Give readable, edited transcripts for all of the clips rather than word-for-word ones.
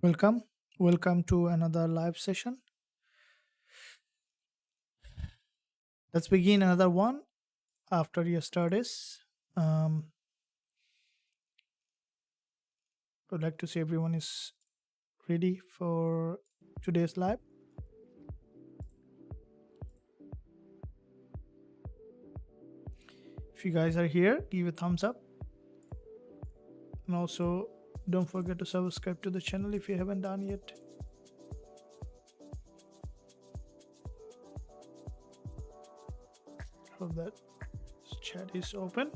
Welcome to another live session. Let's begin another one after yesterday's. I'd like to see everyone is ready for today's live. If you guys are here, give a thumbs up. And also, don't forget to subscribe to the channel if you haven't done yet. Hope that chat is open.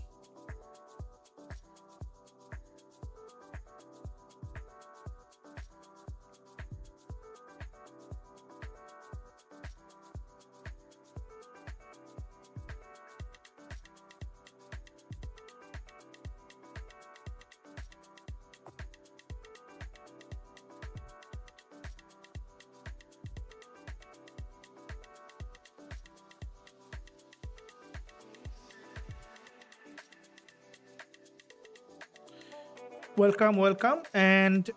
Welcome. And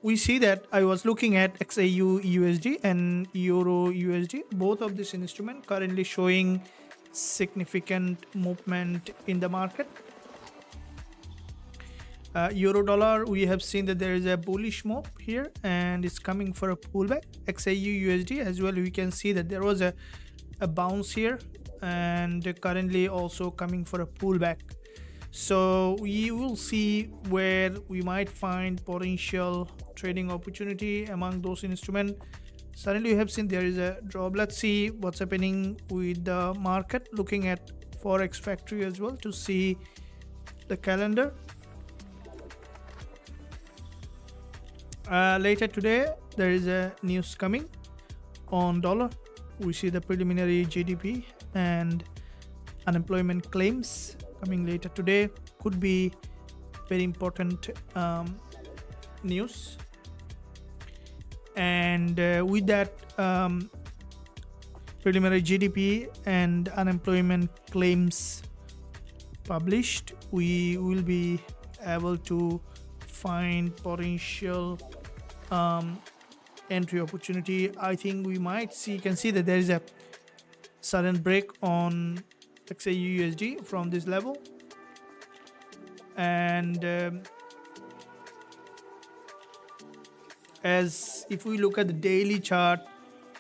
we see that I was looking at XAU USD and Euro USD. Both of these instruments currently showing significant movement in the market. Euro dollar, we have seen that there is a bullish move here and it's coming for a pullback. XAU USD as well, we can see that there was a bounce here and currently also coming for a pullback. So we will see where we might find potential trading opportunity among those instruments. Suddenly we have seen there is a drop. Let's see what's happening with the market, looking at Forex factory as well to see the calendar. Later today there is a news coming on dollar. We see the preliminary GDP and unemployment claims coming later today. Could be very important news. And with that preliminary GDP and unemployment claims published, we will be able to find potential entry opportunity. I think we might see, you can see that there is a sudden break on XAU USD from this level, and as if we look at the daily chart,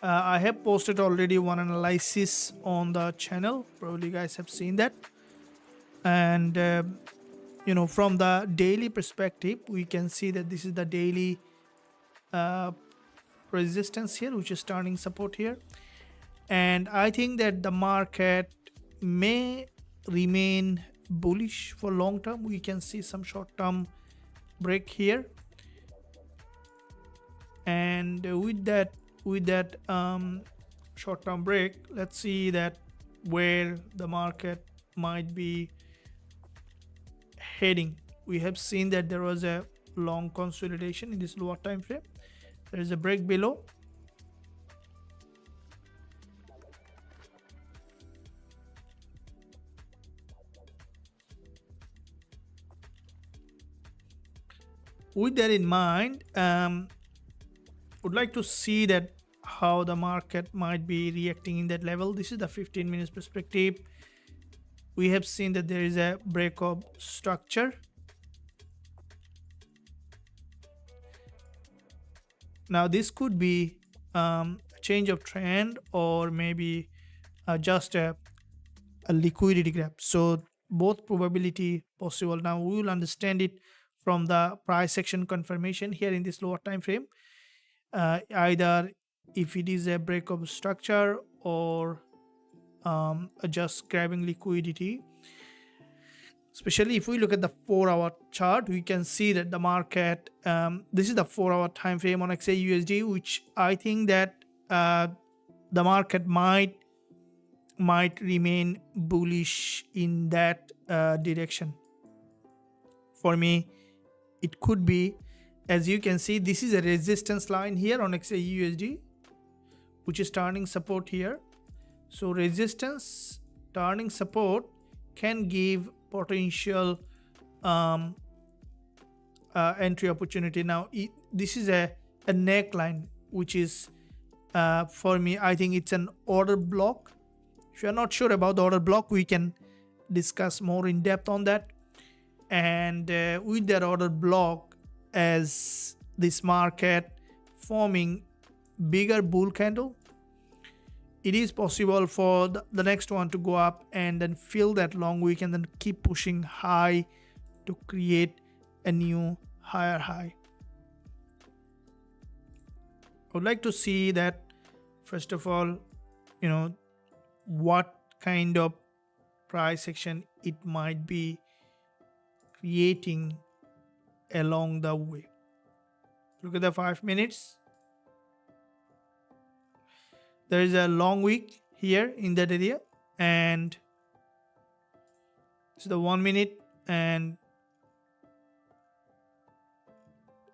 I have posted already one analysis on the channel, probably you guys have seen that. And from the daily perspective, we can see that this is the daily resistance here, which is starting support here. And I think that the market may remain bullish for long term. We can see some short term break here, and with that short term break, let's see that where the market might be heading. We have seen that there was a long consolidation in this lower time frame. There is a break below. With that in mind, would like to see that how the market might be reacting in that level. This is the 15 minutes perspective. We have seen that there is a break of structure. Now this could be a change of trend, or maybe just a liquidity grab. So both probability possible. Now we will understand it from the price action confirmation here in this lower time frame. Either if it is a break of structure or just grabbing liquidity. Especially if we look at the 4-hour chart, we can see that the market, this is the 4-hour time frame on XAUSD, which I think that the market might remain bullish in that direction. For me, it could be, as you can see, this is a resistance line here on XAUSD, which is turning support here. So resistance turning support can give potential entry opportunity. Now this is a a neckline, which is for me, I think it's an order block. If you're not sure about the order block, we can discuss more in depth on that. And with that order block, as this market forming bigger bull candle, it is possible for the next one to go up and then fill that long wick and then keep pushing high to create a new higher high. I would like to see that, first of all, what kind of price action it might be creating along the way. Look at the 5 minutes. There is a long wick here in that area, and it's the 1 minute, and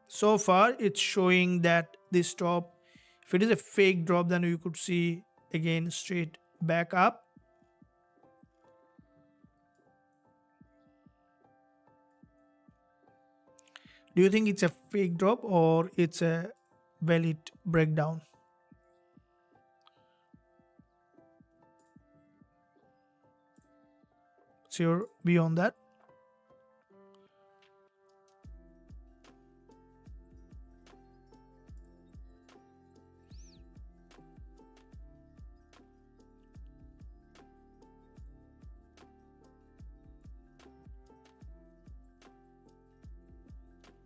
so far it's showing that this drop, if it is a fake drop, then you could see again straight back up. Do you think it's a fake drop or it's a valid breakdown? What's your view on that?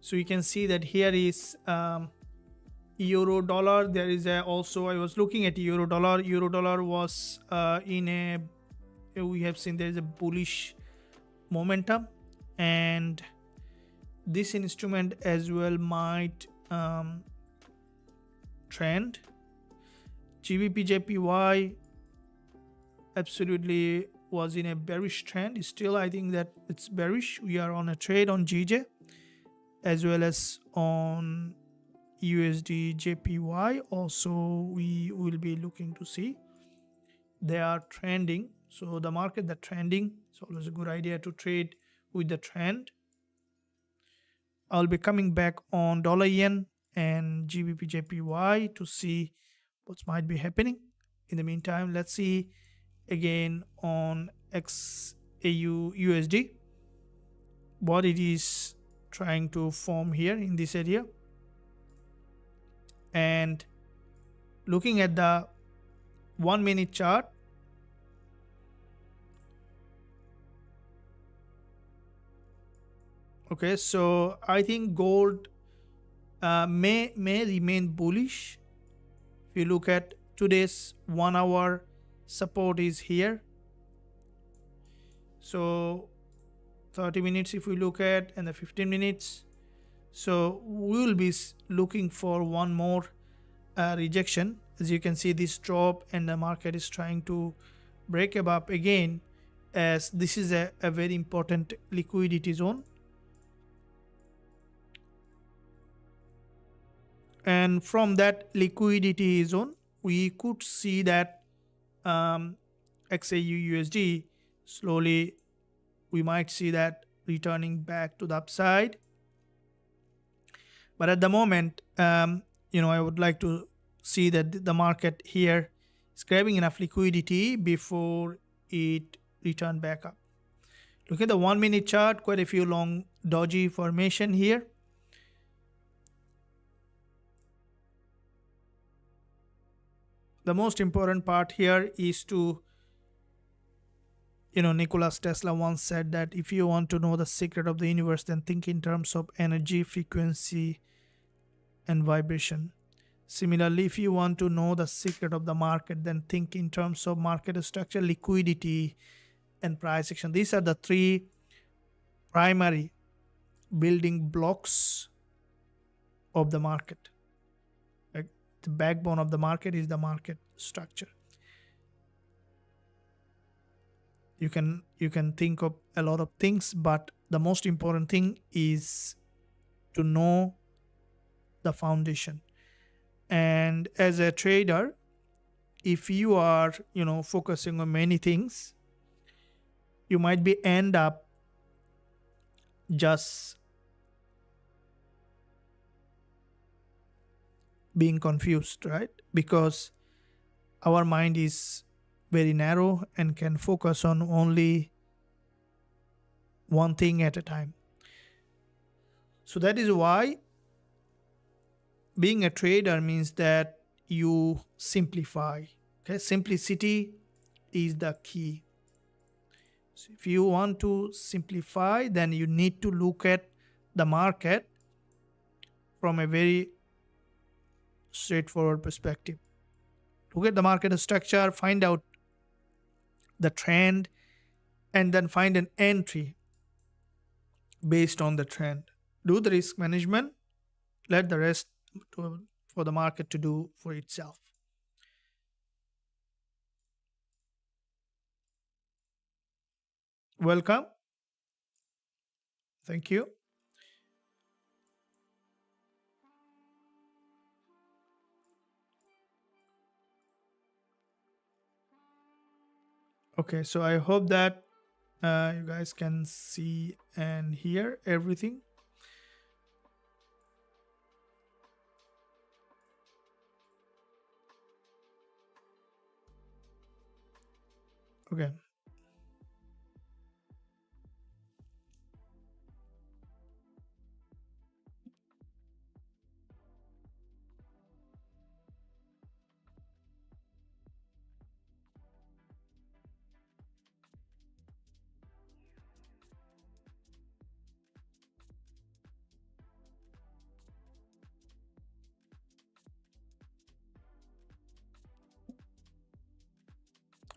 So you can see that here is euro dollar. There is also, I was looking at euro dollar. Euro dollar was in a, we have seen there is a bullish momentum, and this instrument as well might trend. Gbpusd absolutely was in a bearish trend. Still, I think that it's bearish. We are on a trade on GJ as well as on Usdjpy. Also, we will be looking to see they are trending. So the market that trending, it's always a good idea to trade with the trend. I'll be coming back on dollar yen and Gbpusd to see what might be happening. In the meantime, let's see again on XAU USD what it is trying to form here in this area. And looking at the 1 minute chart, okay, so I think gold may remain bullish. If you look at today's 1 hour support is here. So 30 minutes if we look at, and the 15 minutes. So we will be looking for one more rejection. As you can see, this drop, and the market is trying to break above again, as this is a very important liquidity zone. And from that liquidity zone, we could see that XAU USD slowly, we might see that returning back to the upside. But at the moment, I would like to see that the market here is grabbing enough liquidity before it return back up. Look at the 1 minute chart, quite a few long dodgy formation here. The most important part here is to, Nikola Tesla once said that if you want to know the secret of the universe, then think in terms of energy, frequency, and vibration. Similarly, if you want to know the secret of the market, then think in terms of market structure, liquidity, and price action. These are the three primary building blocks of the market. Like the backbone of the market is the market structure. You can think of a lot of things, but the most important thing is to know the foundation. And as a trader, if you are focusing on many things, you might be end up just being confused, right? Because our mind is very narrow and can focus on only one thing at a time. So that is why being a trader means that you simplify. Okay, simplicity is the key. So if you want to simplify, then you need to look at the market from a very straightforward perspective. Look at the market structure, find out the trend, and then find an entry based on the trend. Do the risk management, let the rest for the market to do for itself. Welcome. Thank you. Okay, so I hope that you guys can see and hear everything. Okay.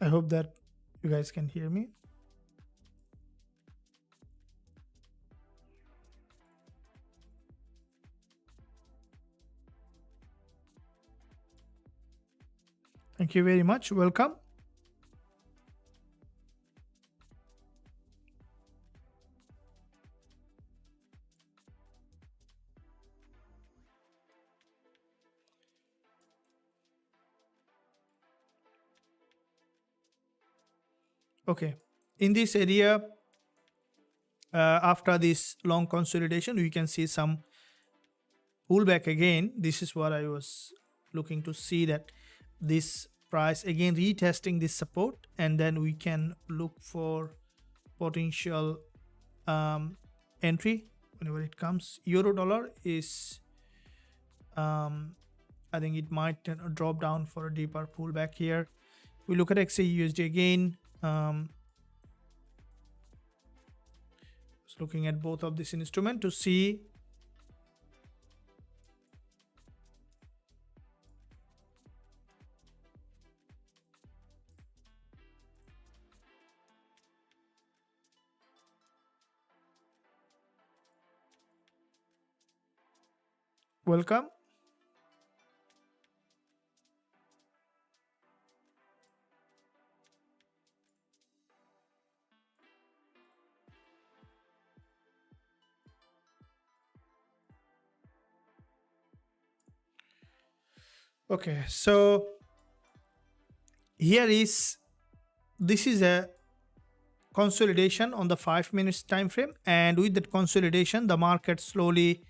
I hope that you guys can hear me. Thank you very much. Welcome. Okay. In this area, after this long consolidation, we can see some pullback again. This is what I was looking to see, that this price again retesting this support, and then we can look for potential entry whenever it comes. Euro dollar is I think it might drop down for a deeper pullback here. We look at XAUSD again. Just looking at both of this instrument to see welcome. Okay, so here is, this is a consolidation on the 5 minutes time frame, and with that consolidation the market slowly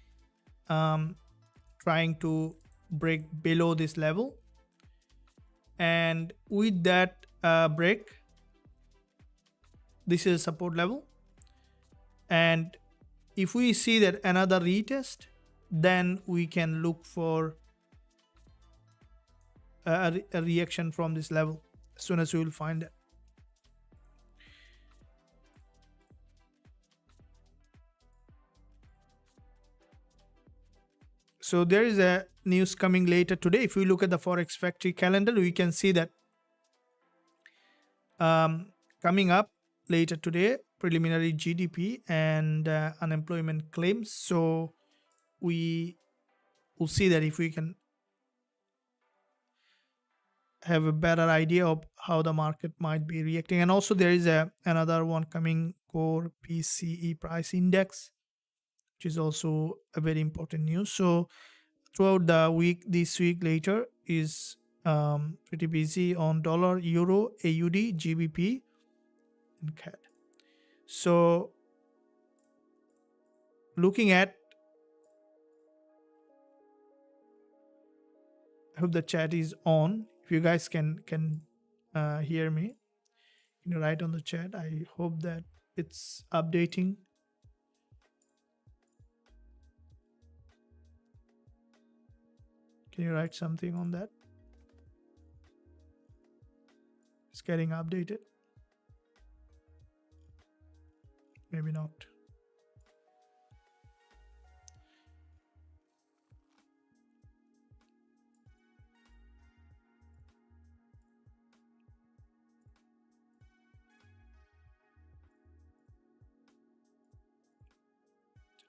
trying to break below this level, and with that break, this is support level, and if we see that another retest, then we can look for a reaction from this level as soon as we will find it. So there is a news coming later today. If we look at the Forex factory calendar, we can see that coming up later today, preliminary GDP and unemployment claims. So we will see that if we can have a better idea of how the market might be reacting. And also there is another one coming, core PCE price index, which is also a very important news. So throughout the week, this week later is pretty busy on dollar, euro, AUD, GBP, and CAD. So looking at I hope the chat is on. If you guys can hear me, you know, write on the chat. I hope that it's updating. Can you write something on that? It's getting updated. Maybe not.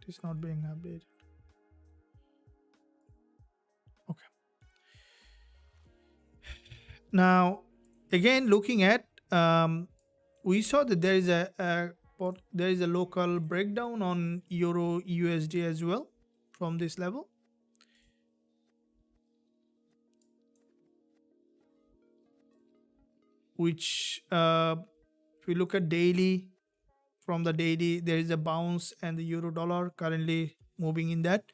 It is not being updated. Okay. Now, again, looking at, we saw that there is a local breakdown on Euro USD as well from this level. Which, if we look at daily, from the daily, there is a bounce and the euro dollar currently moving in that.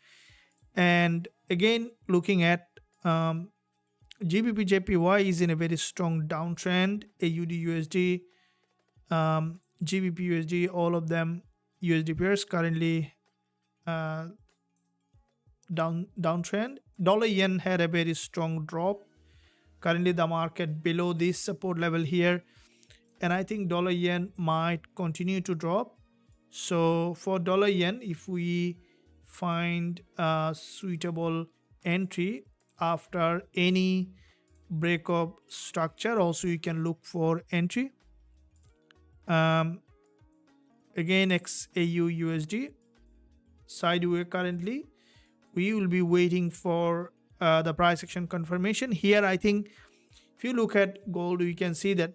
And again, looking at GBP/JPY is in a very strong downtrend. AUD USD, GBP USD, all of them USD pairs currently downtrend. Dollar yen had a very strong drop. Currently the market below this support level here, and I think dollar yen might continue to drop. So for dollar yen, if we find a suitable entry after any breakup structure, also you can look for entry. Again, XAU USD sideways currently. We will be waiting for the price action confirmation. Here I think if you look at gold, you can see that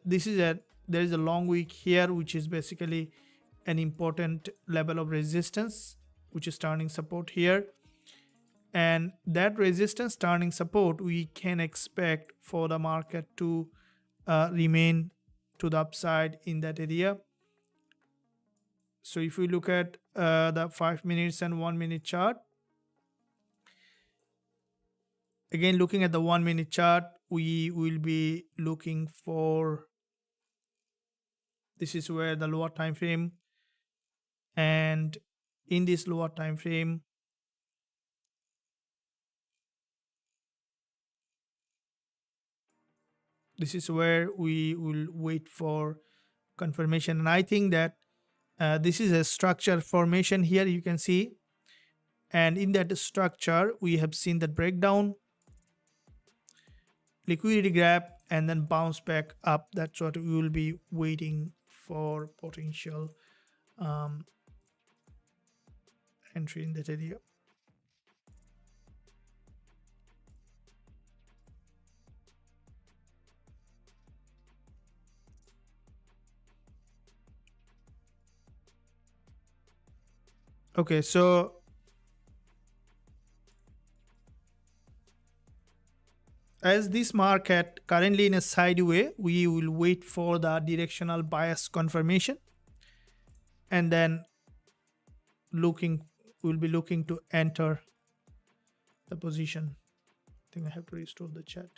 there is a long wick here, which is basically an important level of resistance, which is turning support here. And that resistance turning support, we can expect for the market to remain to the upside in that area. So if we look at the 5 minutes and 1 minute chart, again, looking at the 1 minute chart, we will be looking for, this is where the lower time frame, and in this lower time frame, this is where we will wait for confirmation. And I think that this is a structure formation here, you can see, and in that structure we have seen the breakdown, liquidity grab, and then bounce back up. That's what we will be waiting for, potential entry in that area. Okay, so as this market currently in a sideways, we will wait for the directional bias confirmation, and then we'll be looking to enter the position. I think I have to restore the chat.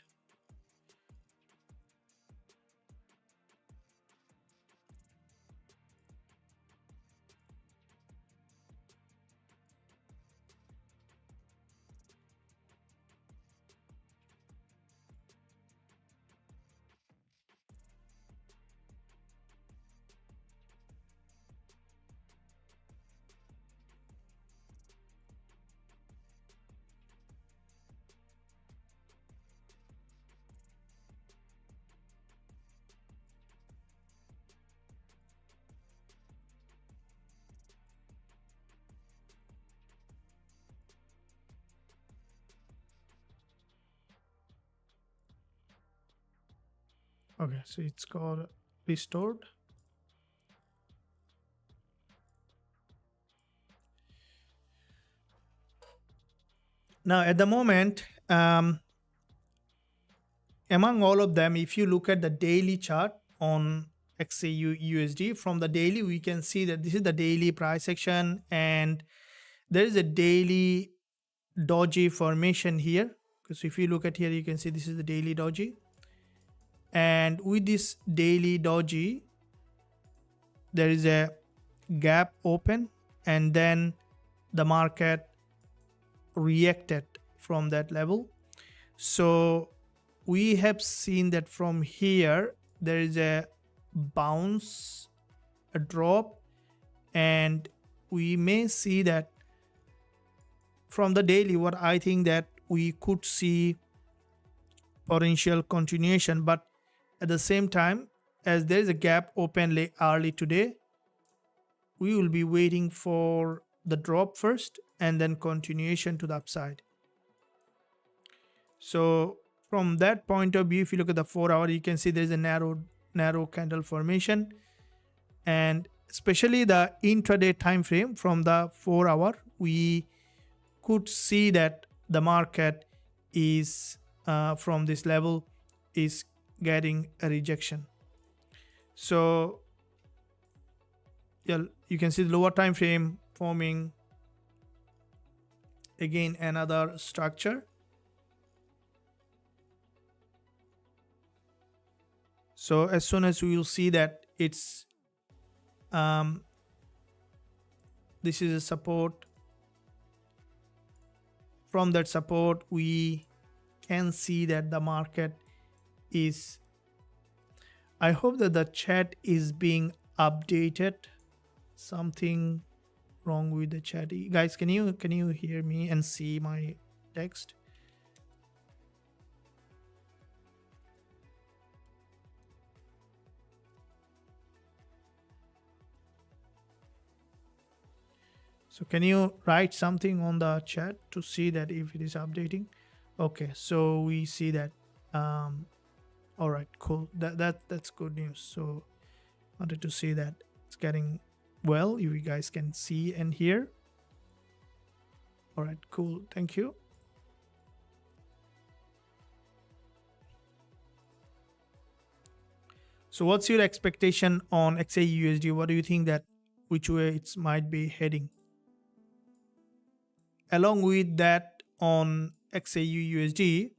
Okay, so it's called restored. Now at the moment, among all of them, if you look at the daily chart on XAU USD, from the daily we can see that this is the daily price action, and there is a daily doji formation here. So if you look at here, you can see this is the daily doji, and with this daily doji there is a gap open, and then the market reacted from that level. So we have seen that from here there is a bounce, a drop, and we may see that from the daily, what I think that we could see potential continuation, but at the same time, as there is a gap open late early today, we will be waiting for the drop first and then continuation to the upside. So from that point of view, if you look at the 4 hour, you can see there is a narrow candle formation, and especially the intraday time frame from the 4 hour, we could see that the market is from this level is getting a rejection. So yeah, you can see the lower time frame forming again another structure. So as soon as we will see that it's this is a support, from that support we can see that the market is, I hope that the chat is being updated. Something wrong with the chat, guys. Can you hear me and see my text? So can you write something on the chat to see that if it is updating? Okay, so we see that. All right, cool. That's good news. So wanted to see that it's getting well. If you guys can see and hear. All right, cool. Thank you. So what's your expectation on XAUUSD? What do you think that which way it might be heading? Along with that, on XAUUSD,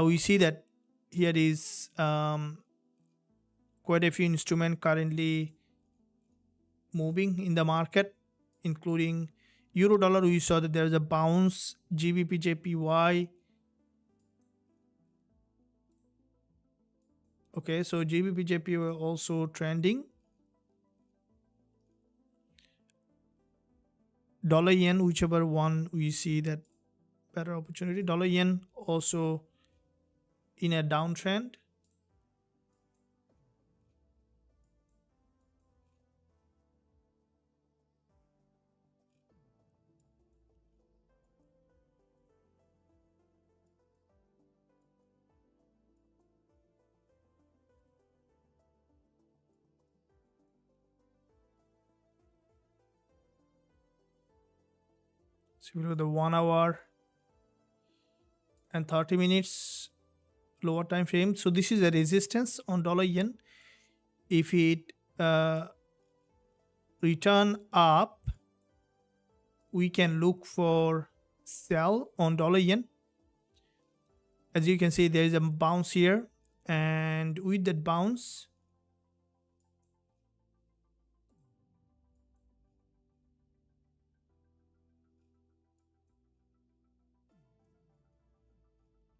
we see that here is quite a few instruments currently moving in the market, including euro dollar. We saw that there is a bounce, GBP/JPY. Okay, so GBP/JPY also trending. Dollar yen, whichever one we see that better opportunity. Dollar yen also in a downtrend. So we look at the 1 hour and 30 minutes lower time frame. So this is a resistance on dollar yen. If it return up, we can look for sell on dollar yen. As you can see, there is a bounce here, and with that bounce,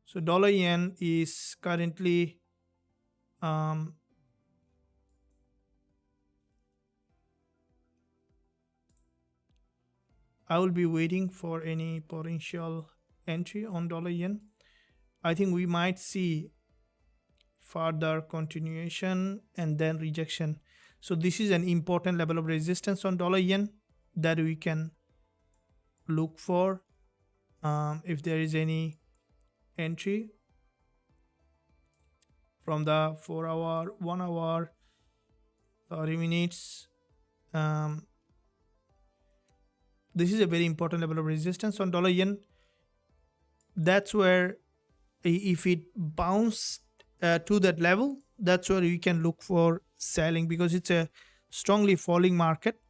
so dollar yen is currently I will be waiting for any potential entry on dollar yen. I think we might see further continuation and then rejection. So this is an important level of resistance on dollar yen that we can look for if there is any entry from the 4 hour, 1 hour, 30 minutes. This is a very important level of resistance on dollar yen. That's where if it bounced to that level, that's where you can look for selling, because it's a strongly falling market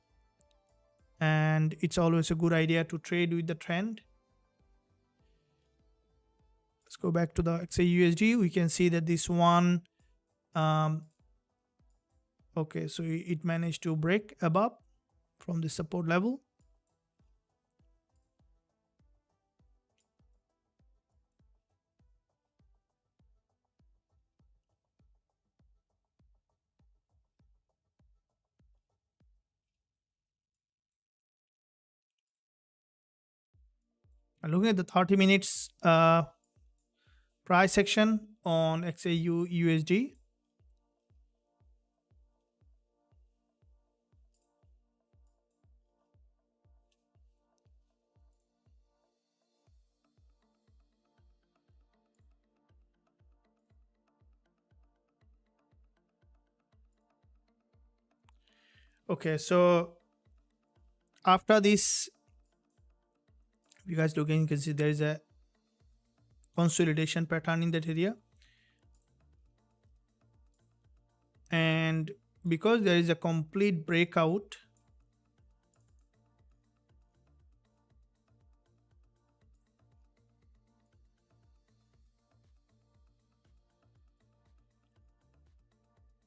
and it's always a good idea to trade with the trend. let's go back to the XAUSD. We can see that this one, okay, so it managed to break above from the support level. And looking at the 30 minutes price action on XAUUSD, okay, so after this, if you guys look in, you can see there is a consolidation pattern in that area, and because there is a complete breakout,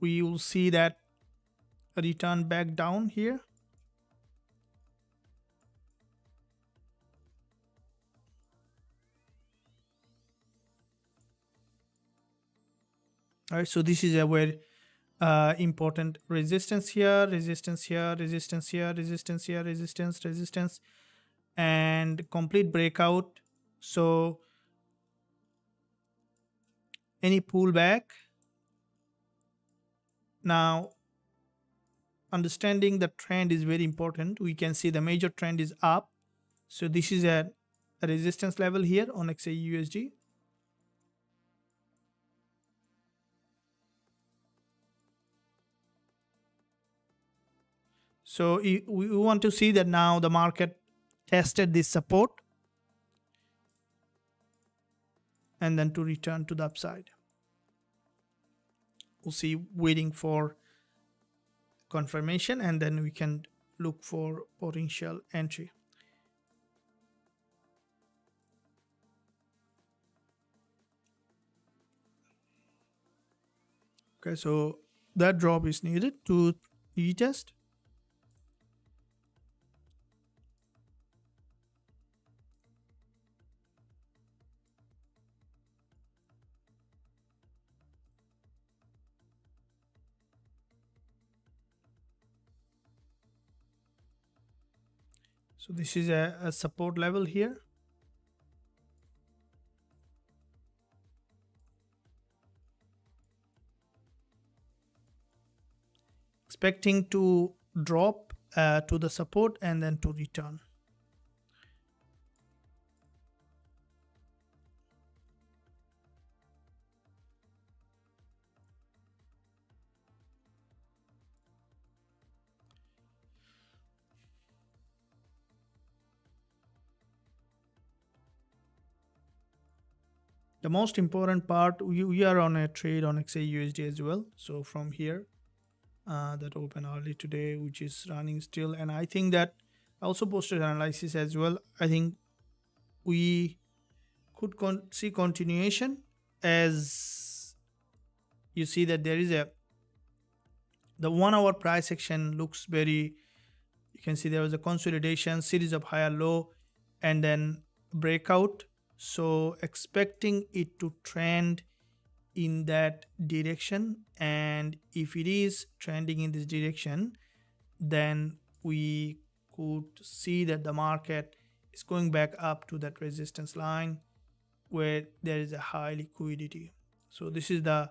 we will see that a return back down here. All right, so this is a very important resistance here, resistance here, resistance here, resistance here, resistance, and complete breakout. So any pullback, now understanding the trend is very important. We can see the major trend is up, so this is a resistance level here on XAUUSD. So we want to see that now the market tested this support and then to return to the upside. We'll see, waiting for confirmation, and then we can look for potential entry. Okay, so that drop is needed to retest. So this is a support level here. Expecting to drop to the support and then to return. The most important part, we are on a trade on XAUSD as well. So from here, that opened early today, which is running still, and I think that I also posted analysis as well. I think we could see continuation, as you see that there is the 1 hour price action looks very, you can see there was a consolidation, series of higher low, and then breakout. So expecting it to trend in that direction, and if it is trending in this direction, then we could see that the market is going back up to that resistance line where there is a high liquidity. So this is the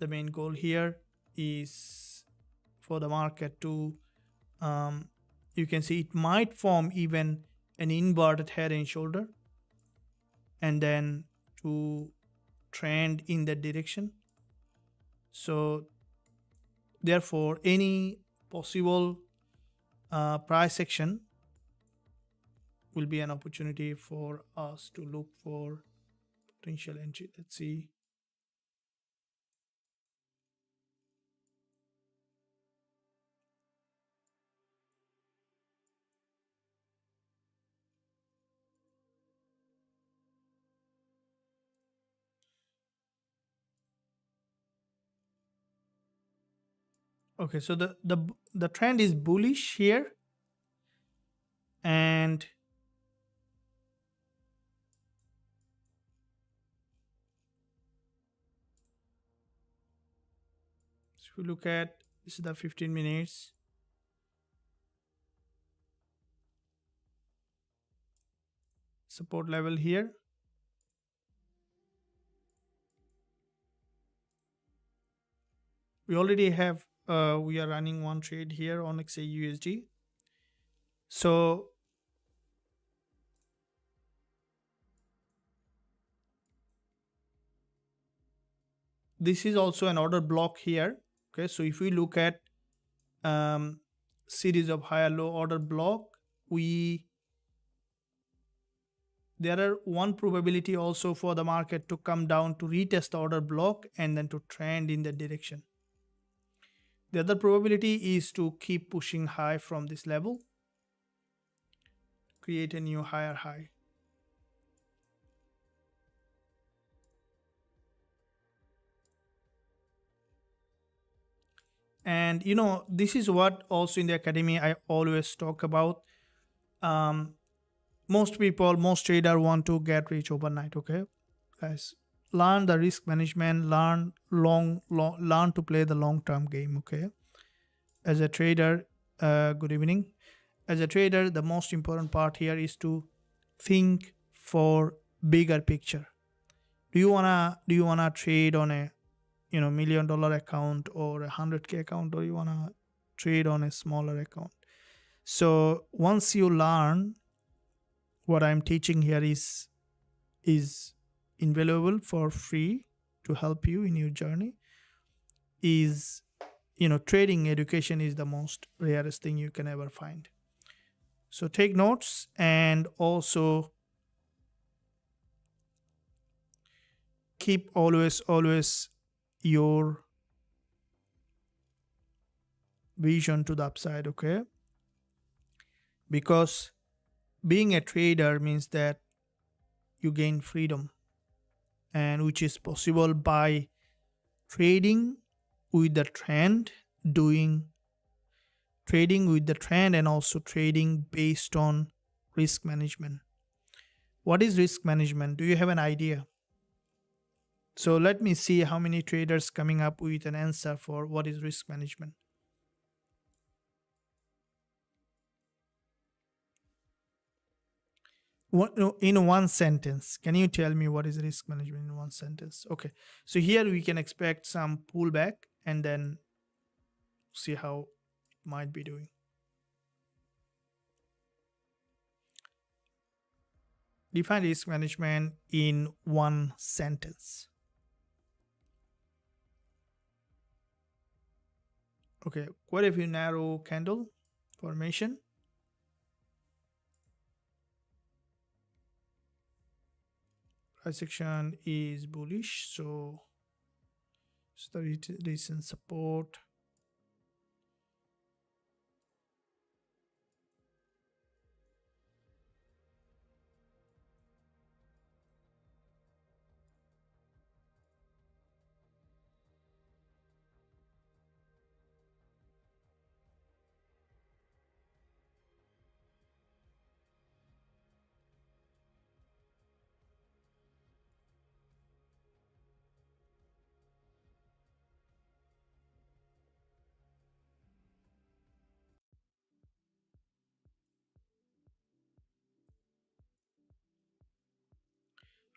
main goal here, is for the market to you can see it might form even an inverted head and shoulder, and then to trend in that direction. So therefore any possible price action will be an opportunity for us to look for potential entry. Let's see. Okay, so the trend is bullish here, and if you look at this is the 15 minutes support level here. We already have we are running one trade here on XAUSD. So this is also an order block here. Okay, so if we look at series of higher low order block, we there are one probability also for the market to come down to retest the order block and then to trend in that direction. The other probability is to keep pushing high from this level, create a new higher high. And you know, this is what also in the academy I always talk about. Most people, most trader want to get rich overnight. Okay, guys, learn the risk management, learn to play the long-term game. Okay, as a trader, good evening. As a trader, the most important part here is to think for bigger picture. Do you wanna trade on a $1 million account or a 100K account, or you wanna trade on a smaller account? So once you learn what I'm teaching here is invaluable for free to help you in your journey, is trading education is the most rarest thing you can ever find. So take notes, and also keep always your vision to the upside. Okay, because being a trader means that you gain freedom, and which is possible by trading with the trend, doing trading with the trend, and also trading based on risk management. What is risk management? Do you have an idea? So let me see how many traders coming up with an answer for what is risk management. In one sentence, can you tell me what is risk management in one sentence? Okay, so here we can expect some pullback and then see how it might be doing. Define risk management in one sentence. Okay, quite a few narrow candle formation. Price action is bullish, so it's the recent support.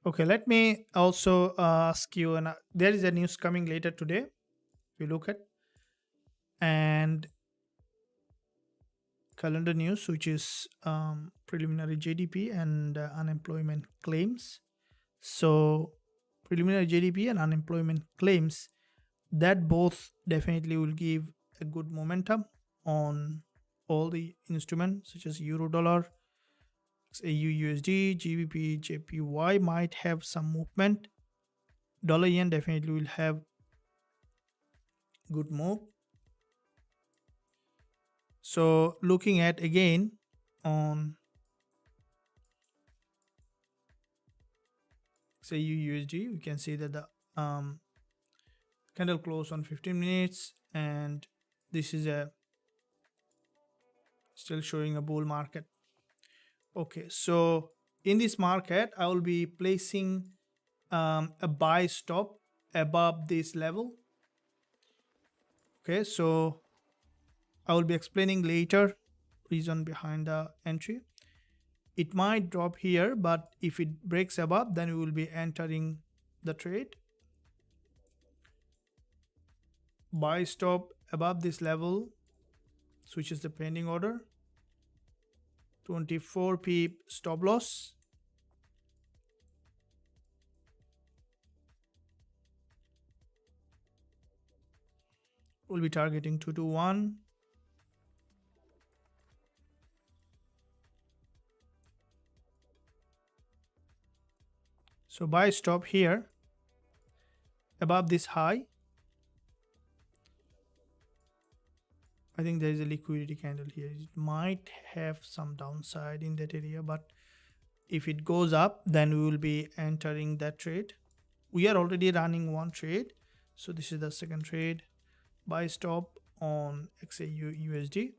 Okay, let me also ask you, and there is a news coming later today. If you look at and calendar news, which is preliminary GDP and unemployment claims. So preliminary GDP and unemployment claims, that both definitely will give a good momentum on all the instruments such as euro dollar, AUUSD, GBP, JPY might have some movement. Dollar yen definitely will have good move. So looking at again on say USD, we can see that the candle close on 15 minutes, and this is a still showing a bull market. Okay, so in this market I will be placing a buy stop above this level. Okay, so I will be explaining later reason behind the entry. It might drop here, but if it breaks above, then we will be entering the trade. Buy stop above this level, switches the pending order. 24 pip stop loss. We'll be targeting 221. So buy stop here above this high. I think there is a liquidity candle here. It might have some downside in that area, but if it goes up, then we will be entering that trade. We are already running one trade, so this is the second trade. Buy stop on XAUUSD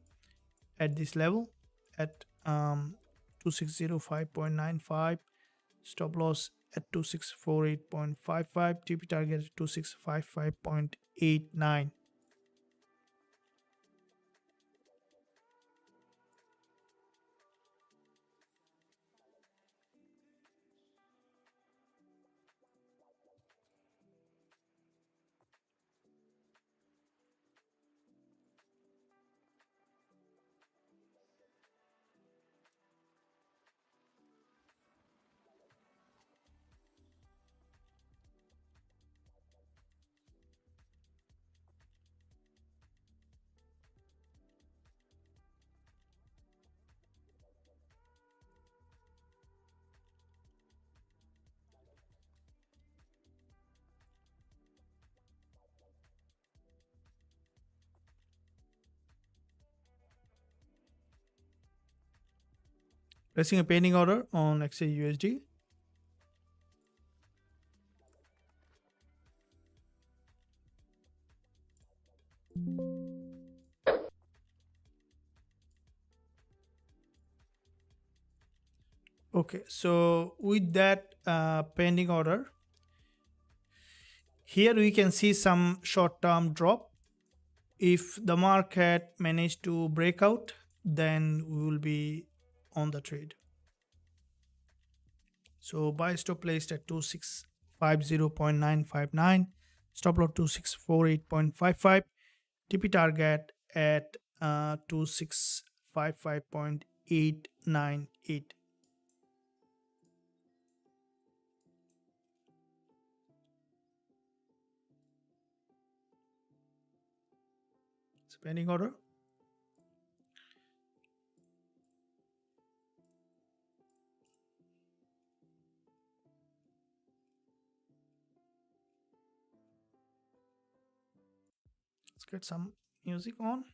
at this level at 2605.95, stop loss at 2648.55, TP target at 2655.89. Placing a pending order on XAUUSD. Okay, so with that pending order, here we can see some short-term drop. If the market managed to break out, then we will be on the trade. So buy stop placed at 2650.959, stop loss 2648.55, TP target at 2655.898. Pending order. Let's get some music on.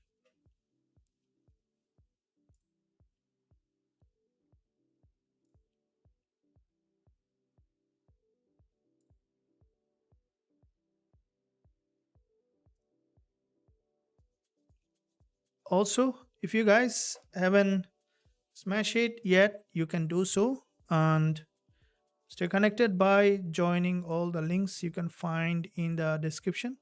Also, if you guys haven't smashed it yet, you can do so and stay connected by joining all the links you can find in the description.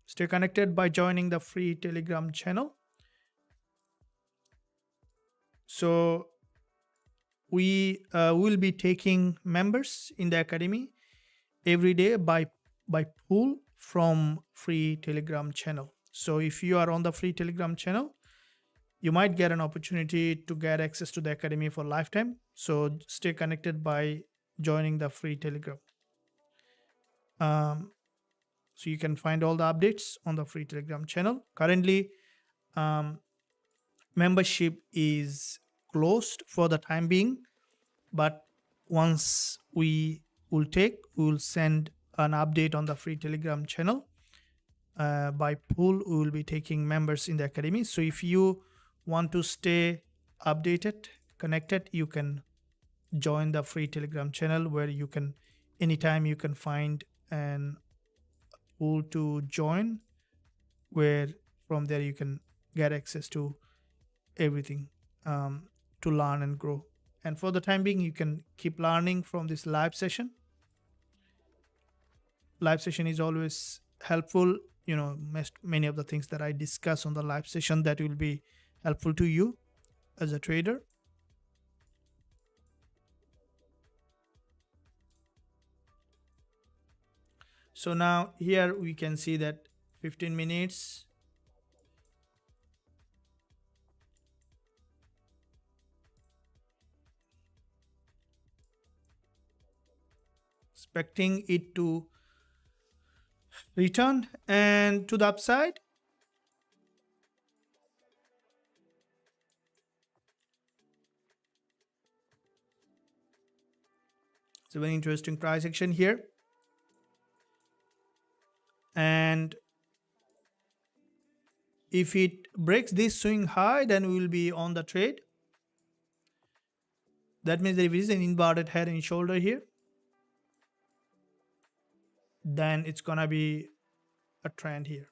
Stay connected by joining the free Telegram channel. So we will be taking members in the academy every day by pool from free Telegram channel. So if you are on the free Telegram channel, you might get an opportunity to get access to the academy for lifetime. So stay connected by joining the free Telegram. So you can find all the updates on the free Telegram channel. Currently, membership is closed for the time being, but once we will send an update on the free Telegram channel. By pool, we will be taking members in the academy. So if you want to stay updated, connected, you can join the free Telegram channel where you can anytime you can find an pool to join, where from there you can get access to everything, to learn and grow. And for the time being, you can keep learning from this live session. Live session is always helpful. Many of the things that I discuss on the live session, that will be helpful to you as a trader. So now here we can see that 15 minutes, expecting it to return and to the upside. It's a very interesting price action here. And if it breaks this swing high, then we will be on the trade. That means there is an inverted head and shoulder here, then it's gonna be a trend here.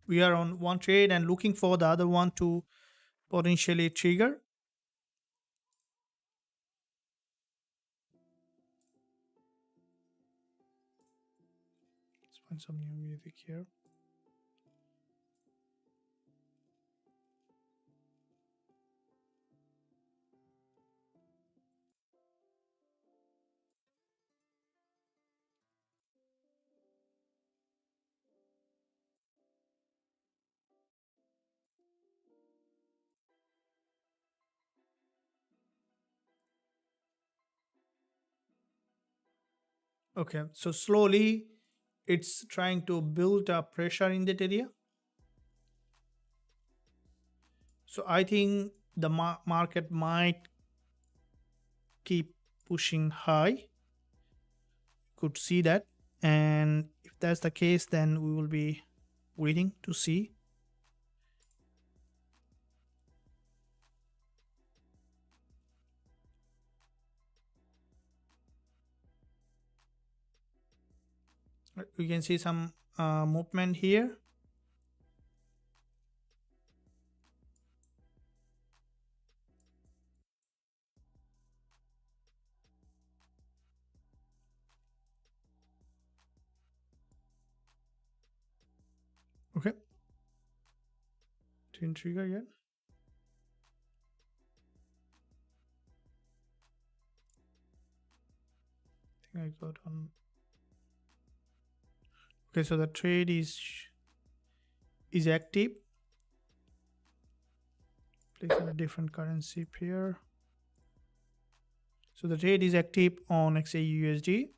We are on one trade and looking for the other one to potentially trigger. Let's find some new music here. Okay, so slowly it's trying to build up pressure in that area. So I think the market might keep pushing high. Could see that. And if that's the case, then we will be waiting to see. We can see some movement here. Okay, didn't trigger yet. I think I got on. Okay, so the trade is active. Place in a different currency pair. So the trade is active on XAUUSD.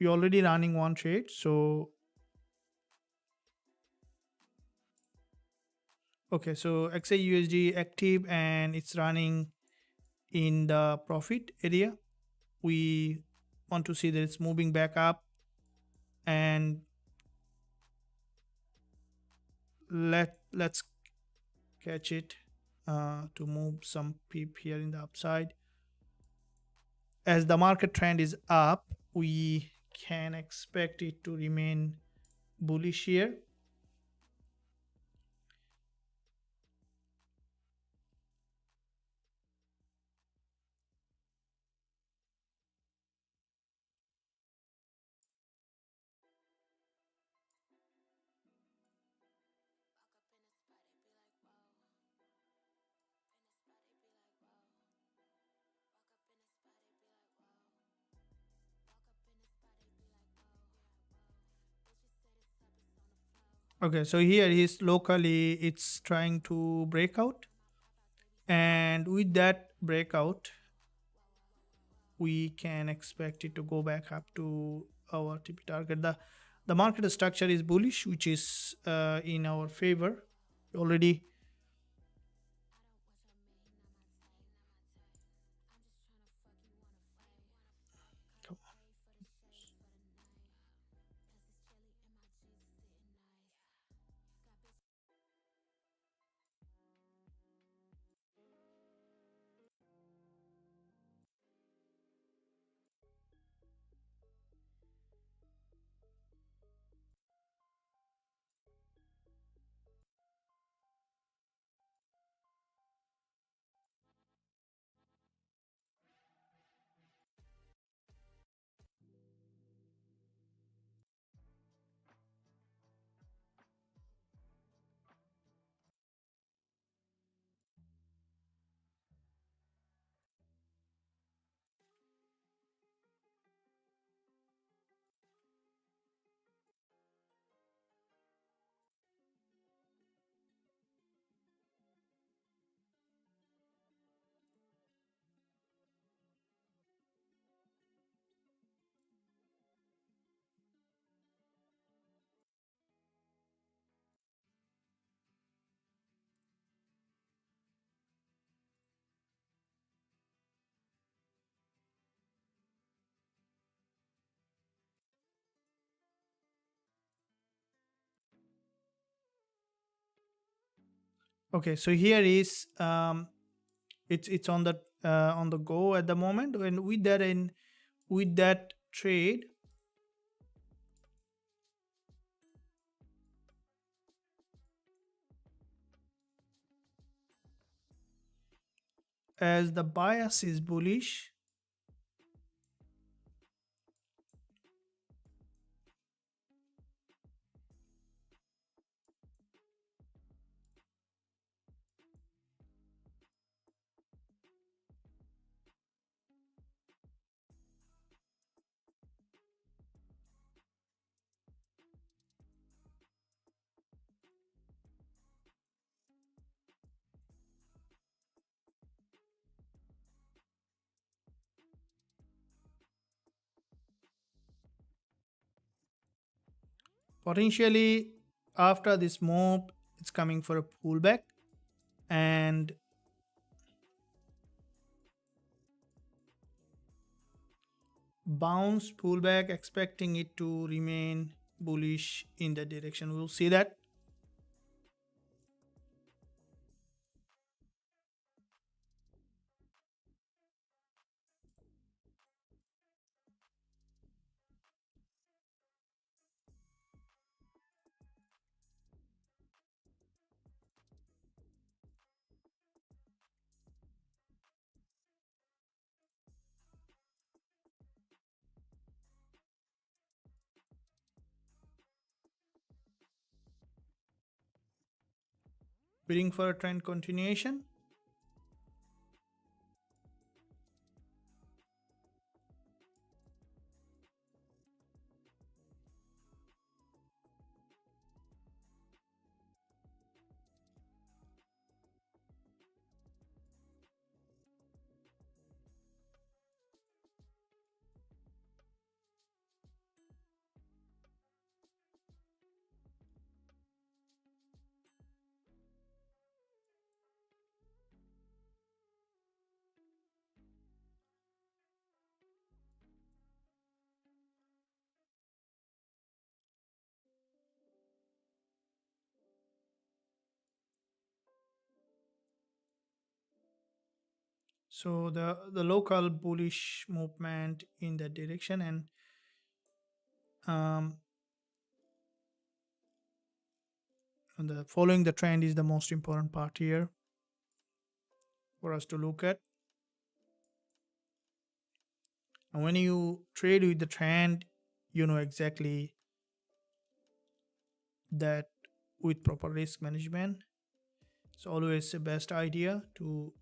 You're already running one trade, so okay, so XAUUSD active and it's running in the profit area. We want to see that it's moving back up, and let's catch it to move some pip here in the upside. As the market trend is up, we can expect it to remain bullish here. Okay, so here is locally it's trying to break out, and with that breakout we can expect it to go back up to our TP target. The market structure is bullish, which is in our favor already. Okay, so here is it's on the go at the moment. When with that trade, as the bias is bullish, potentially after this move it's coming for a pullback, and bounce pullback, expecting it to remain bullish in that direction. We'll see that. Waiting for a trend continuation. So the local bullish movement in that direction, and um, the following the trend is the most important part here for us to look at. And when you trade with the trend, you know exactly that with proper risk management, it's always the best idea to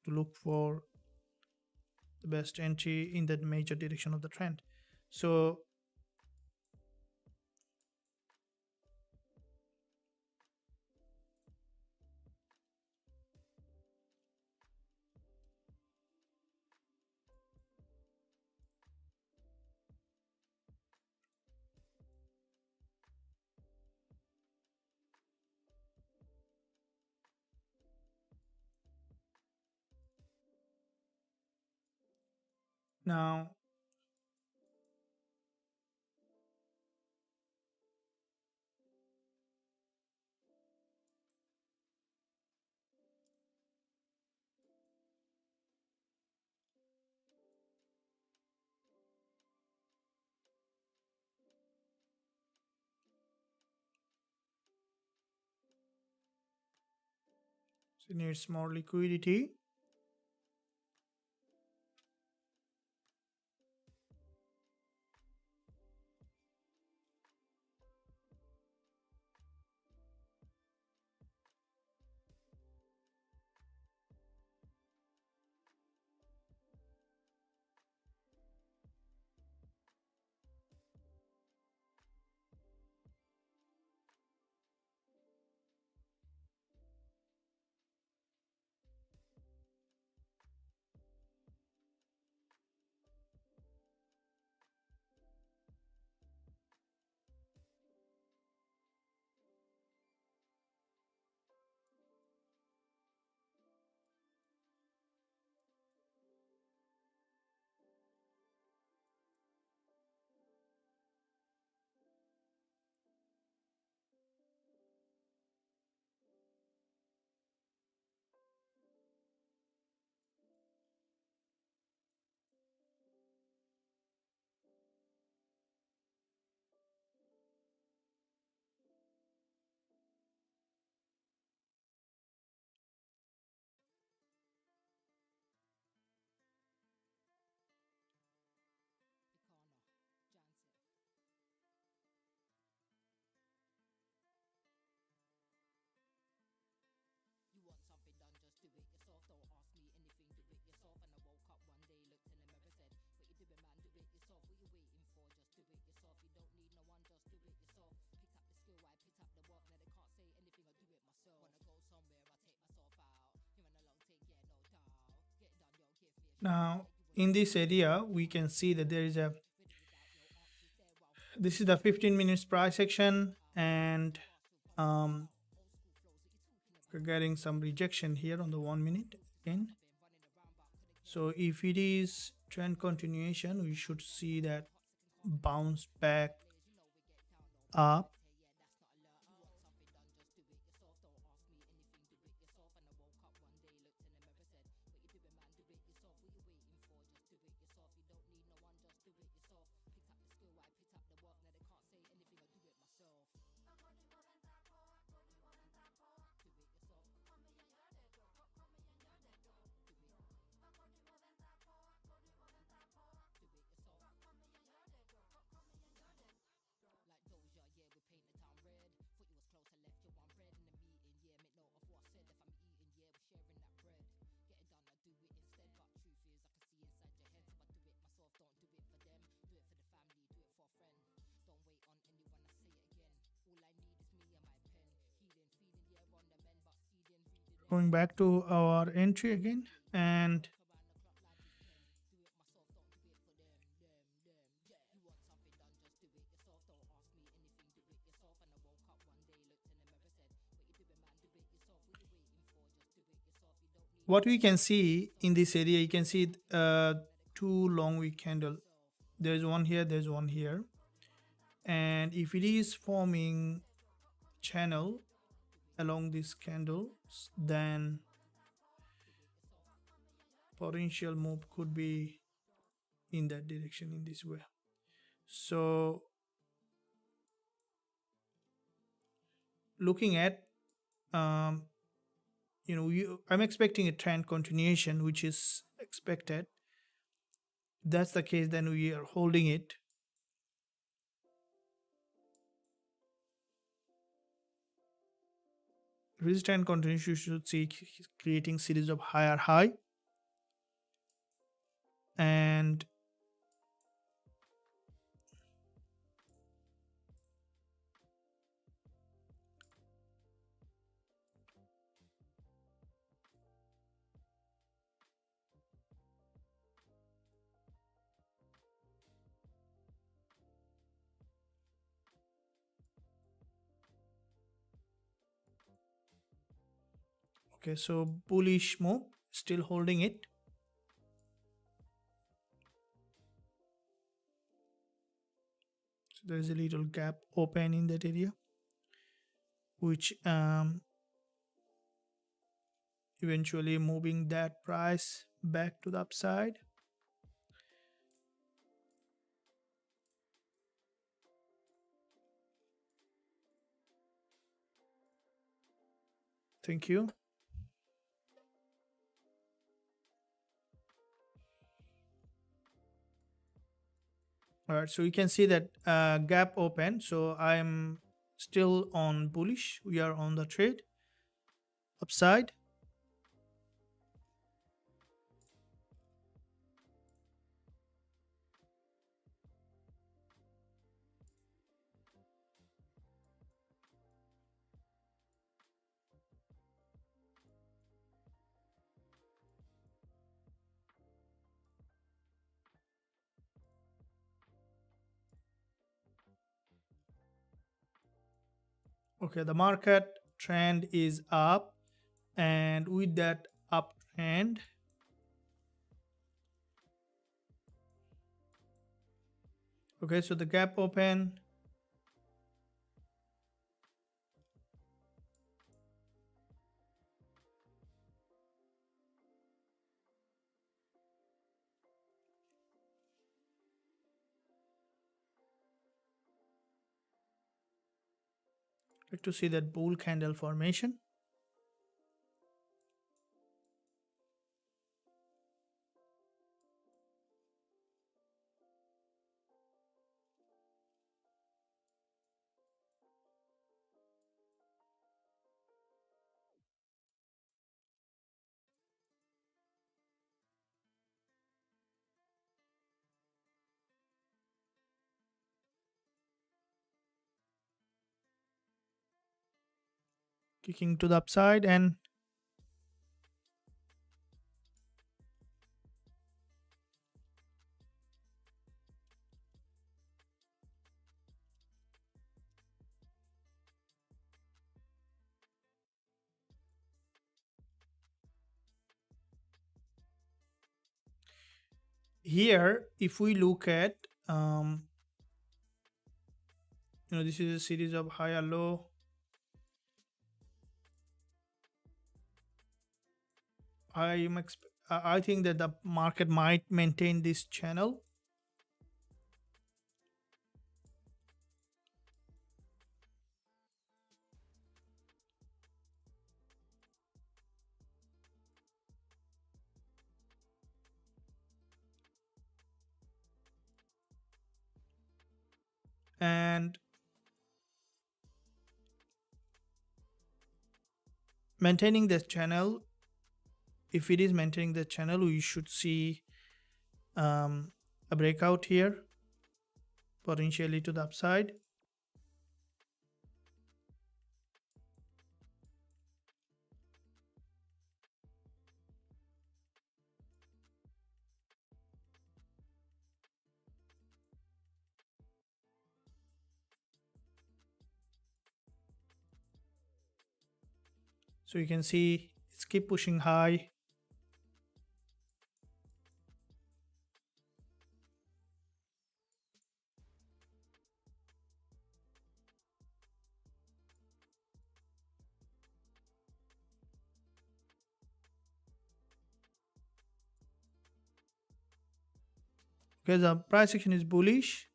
look for the best entry in that major direction of the trend. So Now it needs more liquidity. Now in this area we can see that there is a this is the 15 minutes price action, and we're getting some rejection here on the 1 minute again. So if it is trend continuation, we should see that bounce back up. Going back to our entry again, and what we can see in this area, you can see two long wick candle. There's one here, there's one here, and if it is forming channel along these candles, then potential move could be in that direction in this way. So looking at I'm expecting a trend continuation, which is expected. If that's the case, then we are holding it. Resistance continuation, you should see creating series of higher high, and okay, so bullish move, still holding it. there's a little gap open in that area, which eventually moving that price back to the upside. Thank you. All right, so you can see that gap open. So I'm still on bullish. We are on the trade upside. Okay, the market trend is up, and with that uptrend, okay, so the gap open. Like to see that bull candle formation. Kicking to the upside, and here if we look at this is a series of high or low. I think that the market might maintain this channel. And maintaining this channel, if it is maintaining the channel, we should see a breakout here, potentially to the upside. So you can see it's keep pushing high. Okay, the price action is bullish.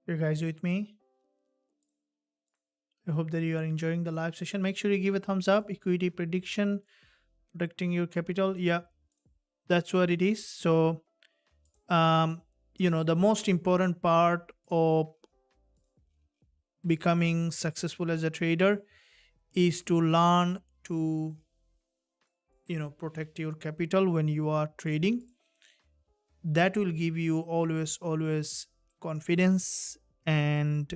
You guys with me? I hope that you are enjoying the live session. Make sure you give a thumbs up. Equity prediction, protecting your capital. Yeah, that's what it is. So the most important part of becoming successful as a trader is to learn to protect your capital when you are trading. That will give you always confidence and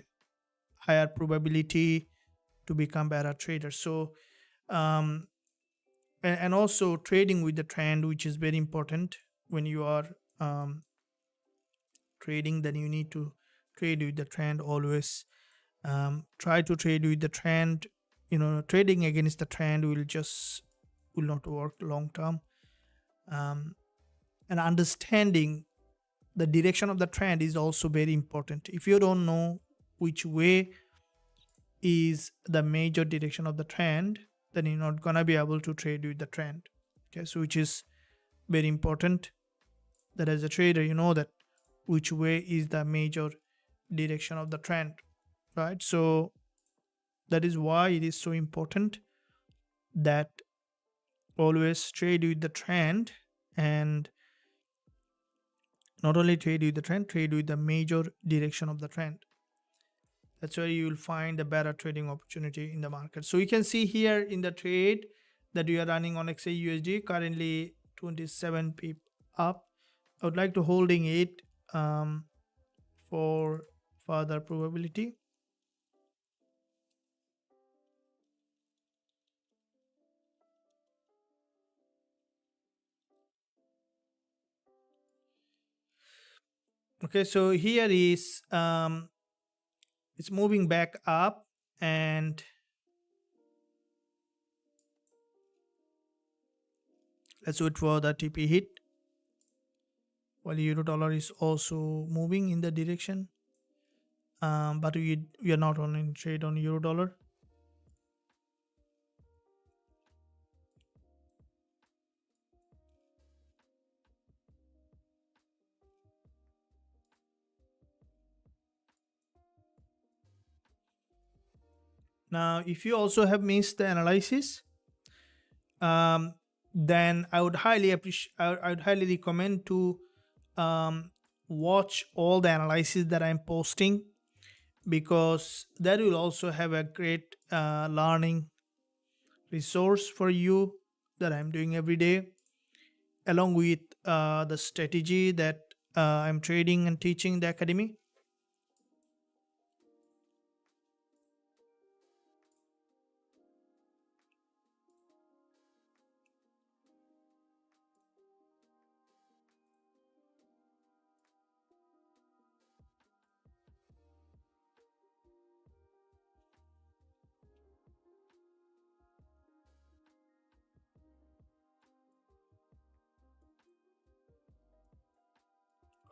higher probability to become better trader. So um and also trading with the trend, which is very important. When you are um trading, then you need to trade with the trend always. Try to trade with the trend. Trading against the trend will not work long term. And understanding the direction of the trend is also very important. If you don't know which way is the major direction of the trend, then you're not gonna be able to trade with the trend. Okay, so which is very important, that as a trader you know that which way is the major direction of the trend, right? So that is why it is so important that always trade with the trend, and not only trade with the trend, trade with the major direction of the trend. That's where you will find a better trading opportunity in the market. So you can see here in the trade that we are running on XAUSD, currently 27 pip up. I would like to holding it for further probability. Okay, so here is it's moving back up, and let's wait for the TP hit, while euro dollar is also moving in the direction. But we are not on in trade on euro dollar. Now if you also have missed the analysis, um, then I would highly appreciate, I would highly recommend to um, watch all the analysis that I'm posting, because that will also have a great learning resource for you that I'm doing every day, along with the strategy that I'm trading and teaching in the academy.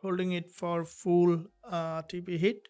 Holding it for full TP hit.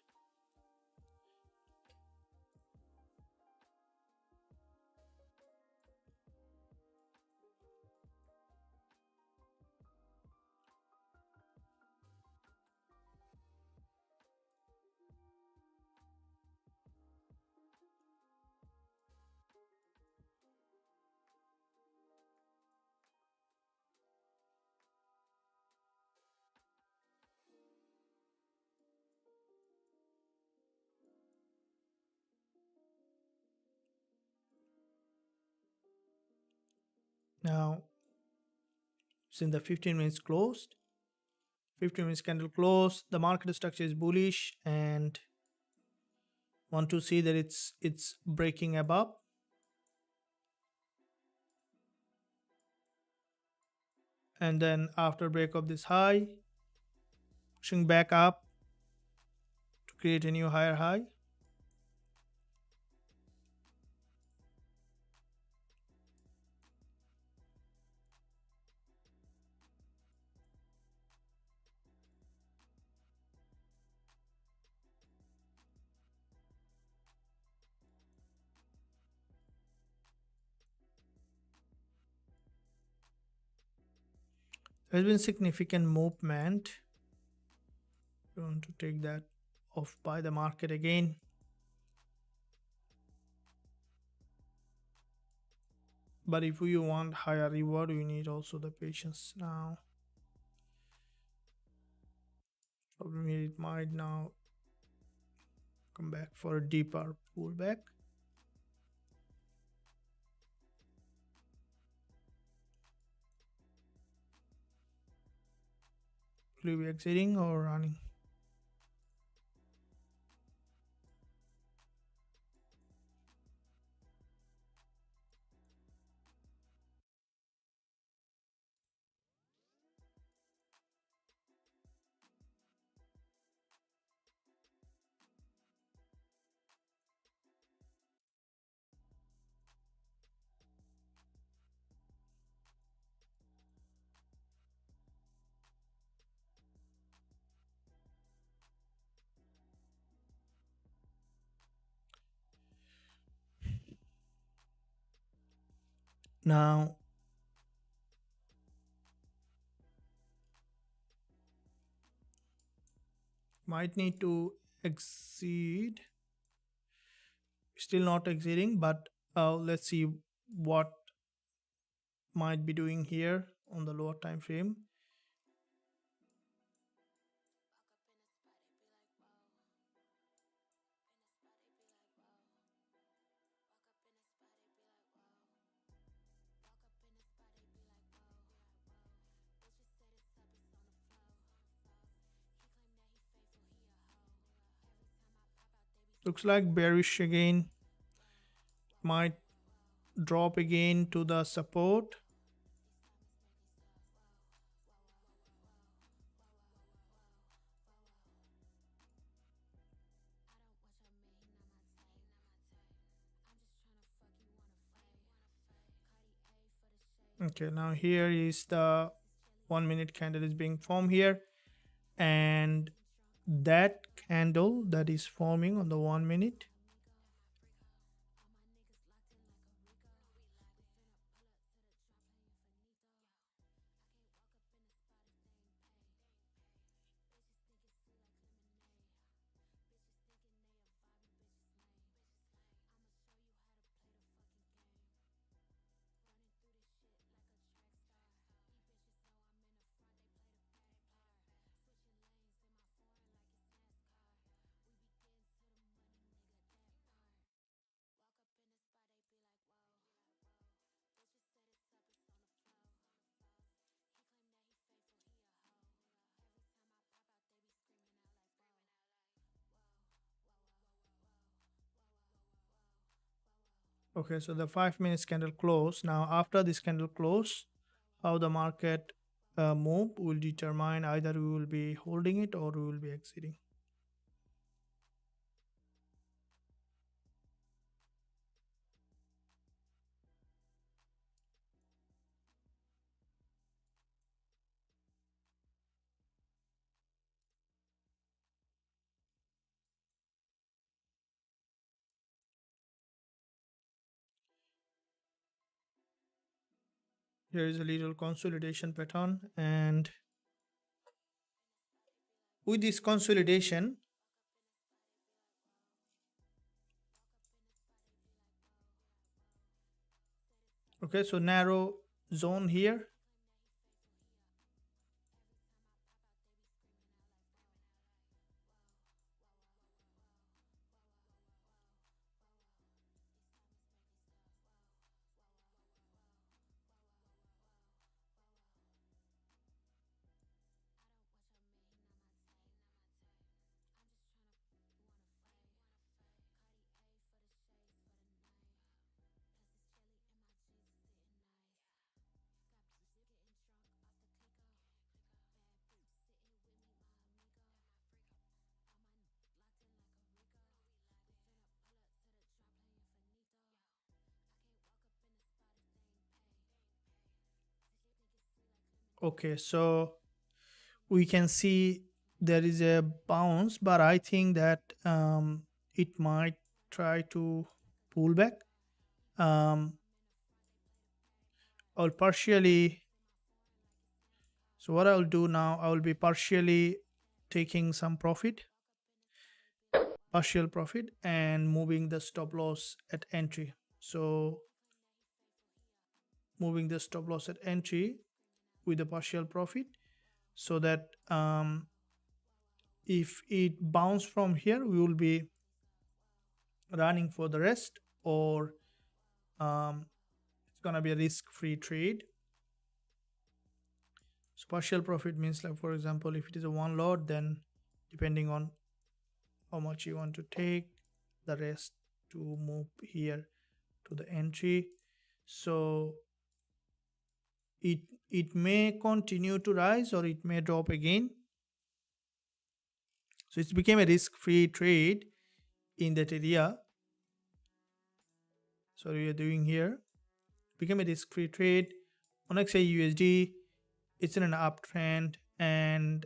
Now since the 15 minutes closed, 15 minutes candle closed, the market structure is bullish, and want to see that it's breaking above, and then after break of this high, pushing back up to create a new higher high. There has been significant movement. We want to take that off by the market again. But if you want higher reward, you need also the patience. Now probably it might now come back for a deeper pullback. will you be exiting or running? Now might need to exceed, still not exiting, but let's see what might be doing here on the lower time frame. Looks like bearish again, might drop again to the support. Okay, now here is the 1 minute candle is being formed here, and that candle that is forming on the 1 minute, okay, so the 5 minutes candle close. Now after this candle close, how the market move will determine either we will be holding it or we will be exiting. Here is a little consolidation pattern, and with this consolidation, okay, so narrow zone here, okay, so we can see there is a bounce, but I think that it might try to pull back. Or partially, so what I'll do now, I will be partially taking some profit, partial profit, and moving the stop loss at entry. So moving the stop loss at entry with a partial profit, so that if it bounce from here, we will be running for the rest, or it's gonna be a risk-free trade. So partial profit means, like for example, if it is a one lot, then depending on how much you want to take, the rest to move here to the entry. So it may continue to rise or it may drop again. So it became a risk-free trade in that area. So we are doing here, became a risk-free trade on XAUSD. It's in an uptrend, and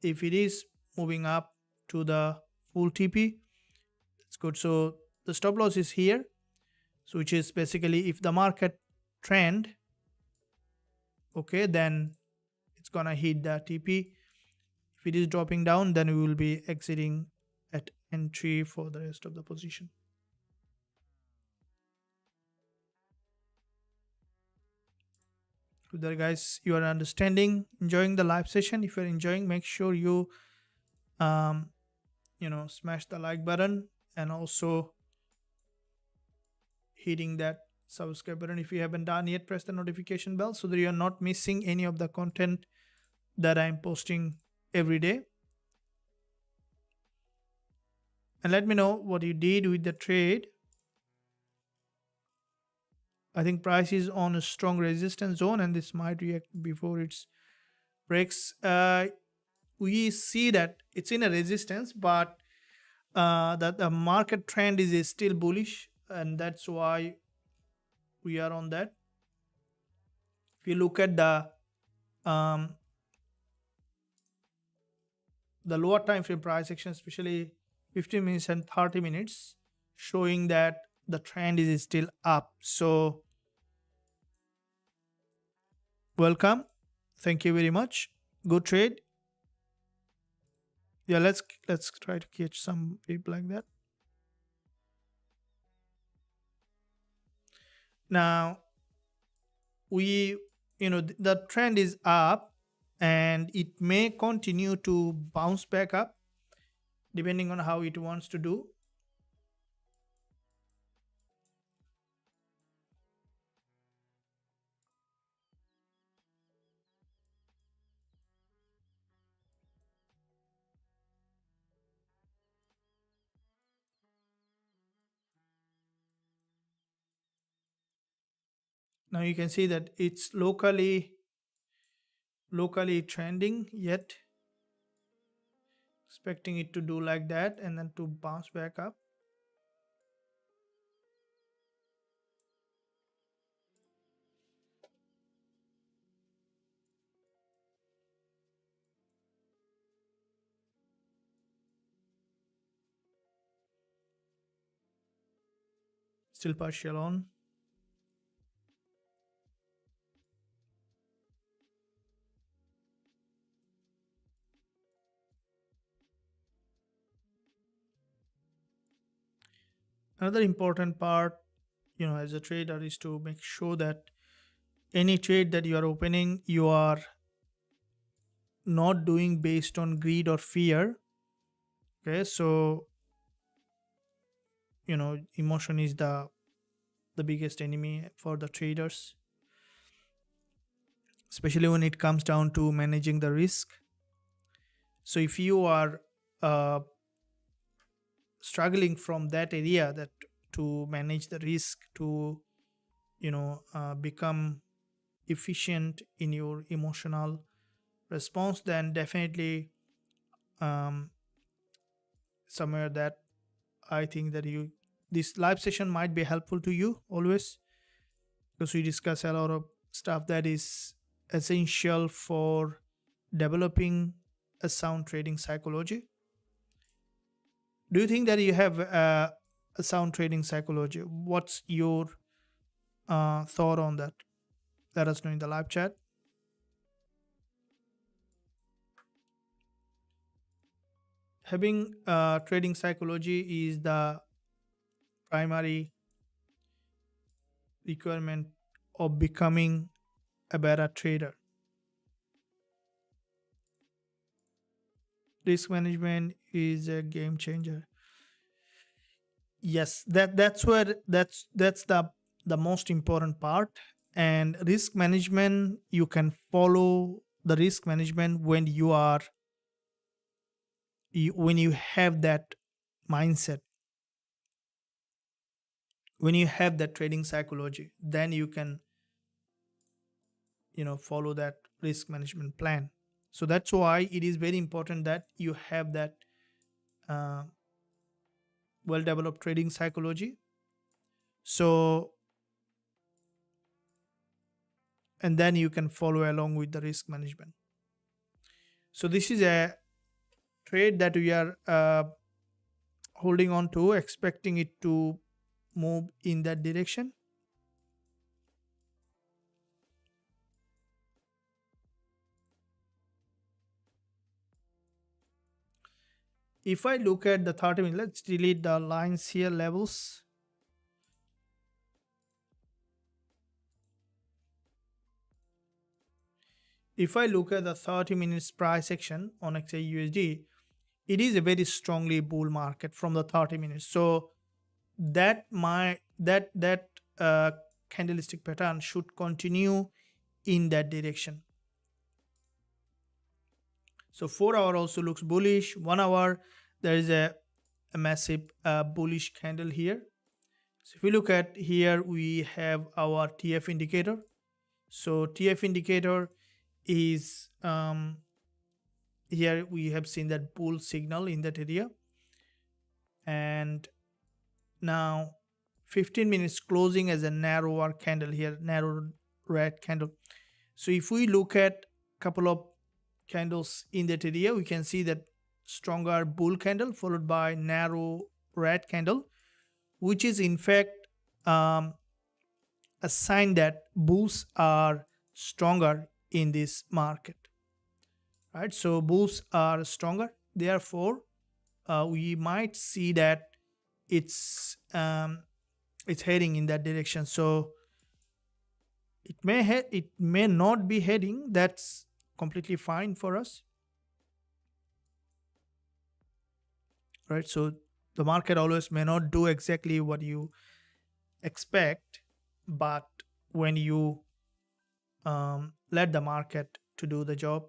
if it is moving up to the full TP, that's good. So the stop loss is here, so which is basically if the market trend, okay, then it's gonna hit the TP. If it is dropping down, then we will be exiting at entry for the rest of the position. With that, guys, you are understanding, enjoying the live session. If you're enjoying, make sure you smash the like button, and also hitting that subscribe button. If you haven't done yet, press the notification bell so that you are not missing any of the content that I'm posting every day. And let me know what you did with the trade. I think price is on a strong resistance zone, and this might react before it breaks. We see that it's in a resistance, but that the market trend is still bullish, and that's why we are on that. If you look at the lower time frame price action, especially 15 minutes and 30 minutes, showing that the trend is still up. So welcome, thank you very much, good trade. Yeah, let's try to catch some people like that. Now we, the trend is up, and it may continue to bounce back up depending on how it wants to do. Now you can see that it's locally trending, yet expecting it to do like that and then to bounce back up. Still partial on. Another important part, as a trader, is to make sure that any trade that you are opening, you are not doing based on greed or fear. Okay, so emotion is the biggest enemy for the traders, especially when it comes down to managing the risk. So if you are struggling from that area, that to manage the risk, to become efficient in your emotional response, then definitely somewhere that I think that this live session might be helpful to you always, because we discuss a lot of stuff that is essential for developing a sound trading psychology. Do you think that you have a sound trading psychology? What's your thought on that? Let us know in the live chat. Having trading psychology is the primary requirement of becoming a better trader. Risk management is a game changer. Yes, that's the most important part. And risk management, you can follow the risk management when you are when you have that mindset, when you have that trading psychology, then you can follow that risk management plan. So that's why it is very important that you have that uh, well developed trading psychology. So and then you can follow along with the risk management. So this is a trade that we are holding on to, expecting it to move in that direction. If I look at the 30 minutes, let's delete the lines here, levels. If I look at the 30 minutes price action on XAUSD, it is a very strongly bull market from the 30 minutes. So that candlestick pattern should continue in that direction. So 4 hour also looks bullish. 1 hour, there is a massive bullish candle here. So if we look at here, we have our TF indicator. So TF indicator is here we have seen that bull signal in that area, and now 15 minutes closing as a narrower candle here, narrow red candle. So if we look at couple of candles in that area, we can see that stronger bull candle followed by narrow red candle, which is in fact um, a sign that bulls are stronger in this market, right? So bulls are stronger, therefore we might see that it's it's heading in that direction. So it may not be heading, that's completely fine for us, right? So the market always may not do exactly what you expect, but when you let the market to do the job,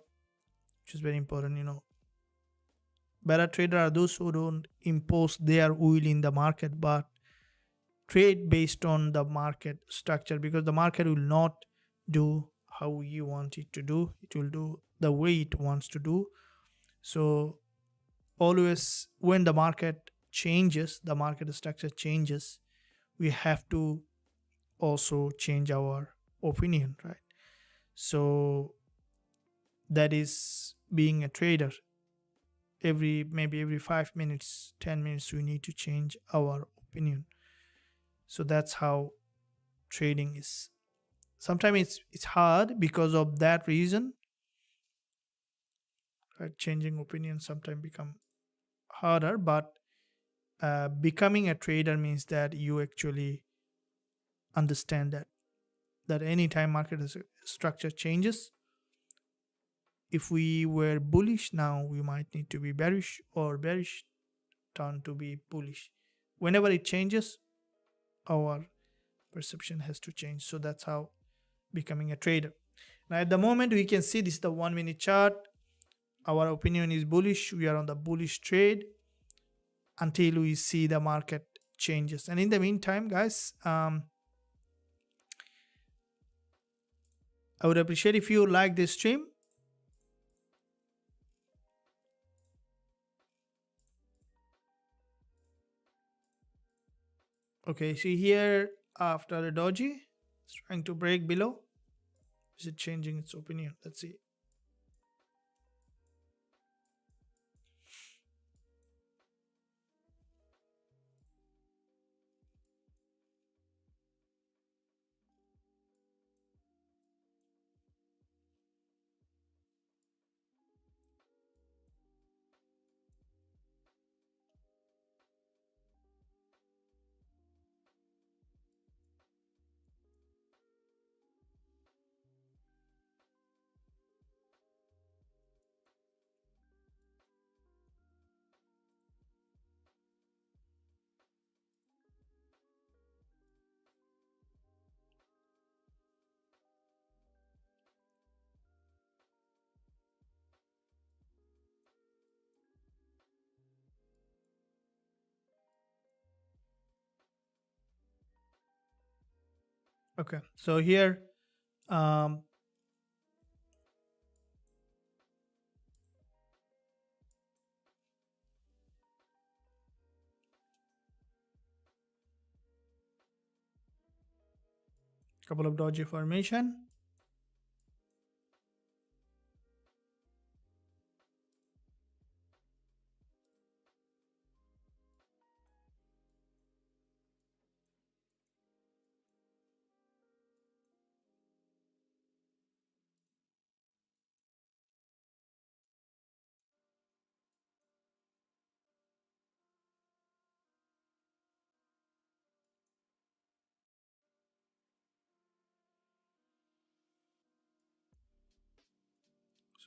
which is very important, better trader are those who don't impose their will in the market, but trade based on the market structure, because the market will not do how you want it to do, it will do the way it wants to do. So always when the market changes, the market structure changes, we have to also change our opinion, right? So that is being a trader. Maybe every 5 minutes, 10 minutes, we need to change our opinion. So that's how trading is. Sometimes it's hard because of that reason, right? Changing opinion sometimes become harder, but becoming a trader means that you actually understand that anytime market structure changes, if we were bullish now, we might need to be bearish, or bearish turn to be bullish. Whenever it changes, our perception has to change. So that's how becoming a trader. Now at the moment, we can see this is the 1 minute chart. Our opinion is bullish, we are on the bullish trade until we see the market changes. And in the meantime, guys, I would appreciate if you like this stream. Okay, see here, after the doji, it's trying to break below. Is it changing its opinion? Let's see. Okay, so here, um, couple of doji formation.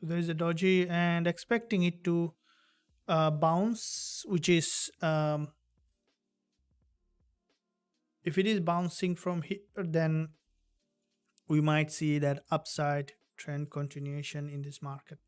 So there is a doji and expecting it to bounce, which is if it is bouncing from here, then we might see that upside trend continuation in this market.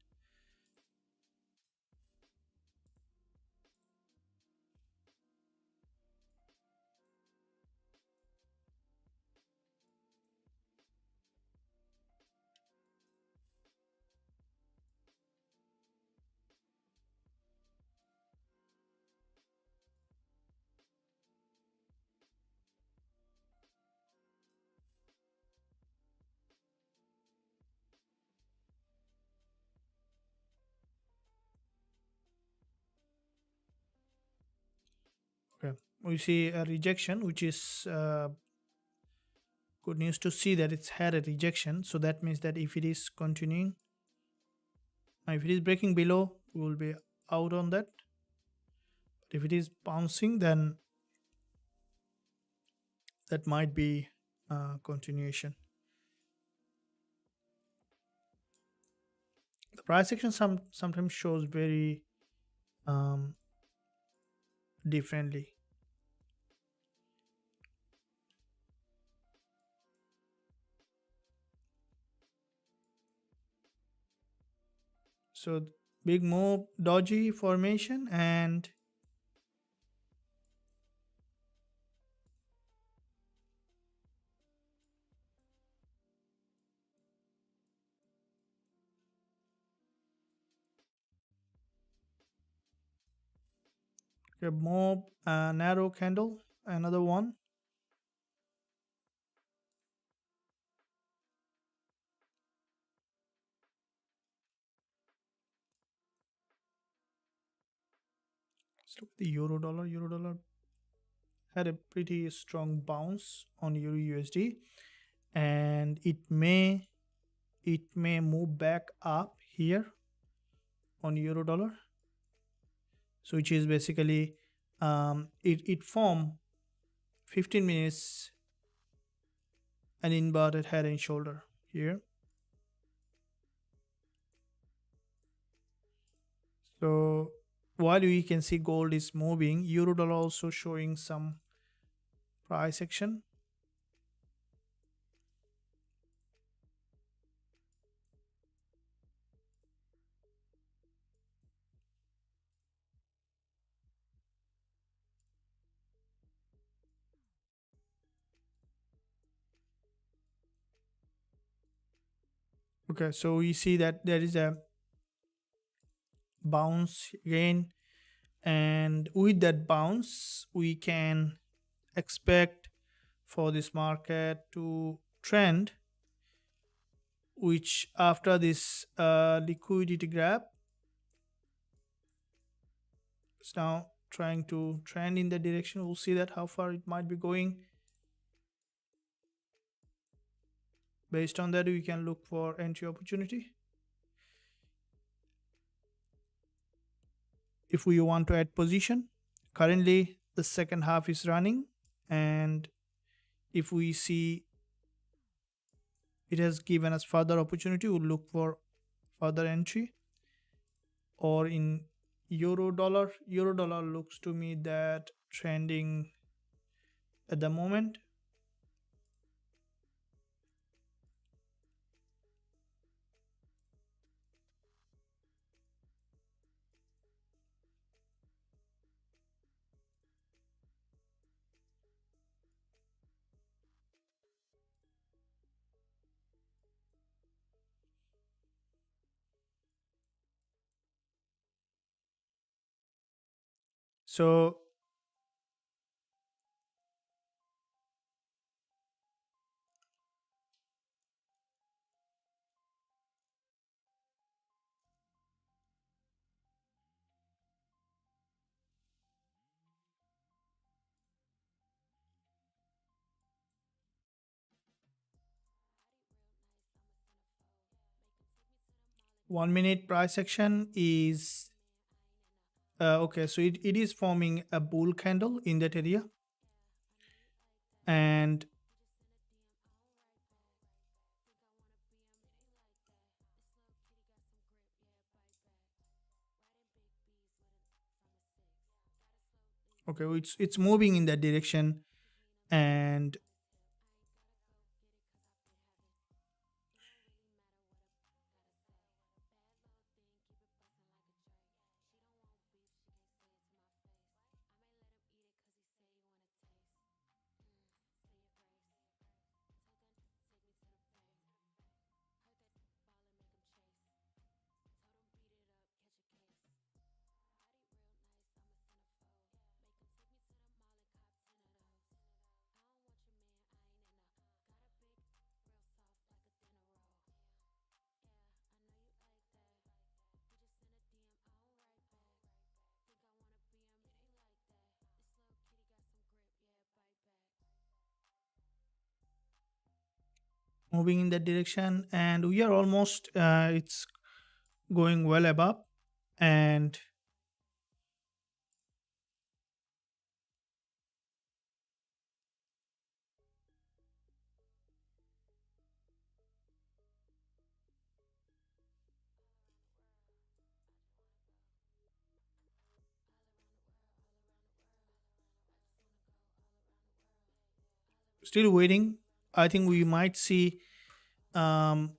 Okay, we see a rejection, which is good news to see that it's had a rejection. So that means that if it is continuing, if it is breaking below, we will be out on that. But if it is bouncing, then that might be continuation. The price action sometimes shows very um, differently. So big move, dodgy formation, and a more narrow candle, another one. Let's look at the euro dollar. Euro dollar had a pretty strong bounce on euro USD, and it may move back up here on euro dollar. So which is basically it formed 15 minutes an inverted head and shoulder here. So while we can see gold is moving, euro dollar also showing some price action. Okay, so we see that there is a bounce again, and with that bounce we can expect for this market to trend, which after this liquidity grab is now trying to trend in the direction. We'll see that how far it might be going. Based on that, we can look for entry opportunity if we want to add position. Currently the second half is running, and if we see it has given us further opportunity, we'll look for further entry. Or in euro dollar looks to me that trending at the moment. So 1 minute price action is okay. So it is forming a bull candle in that area, and okay, it's moving in that direction, and moving in that direction, and we are almost it's going well above, and still waiting. I think we might see um,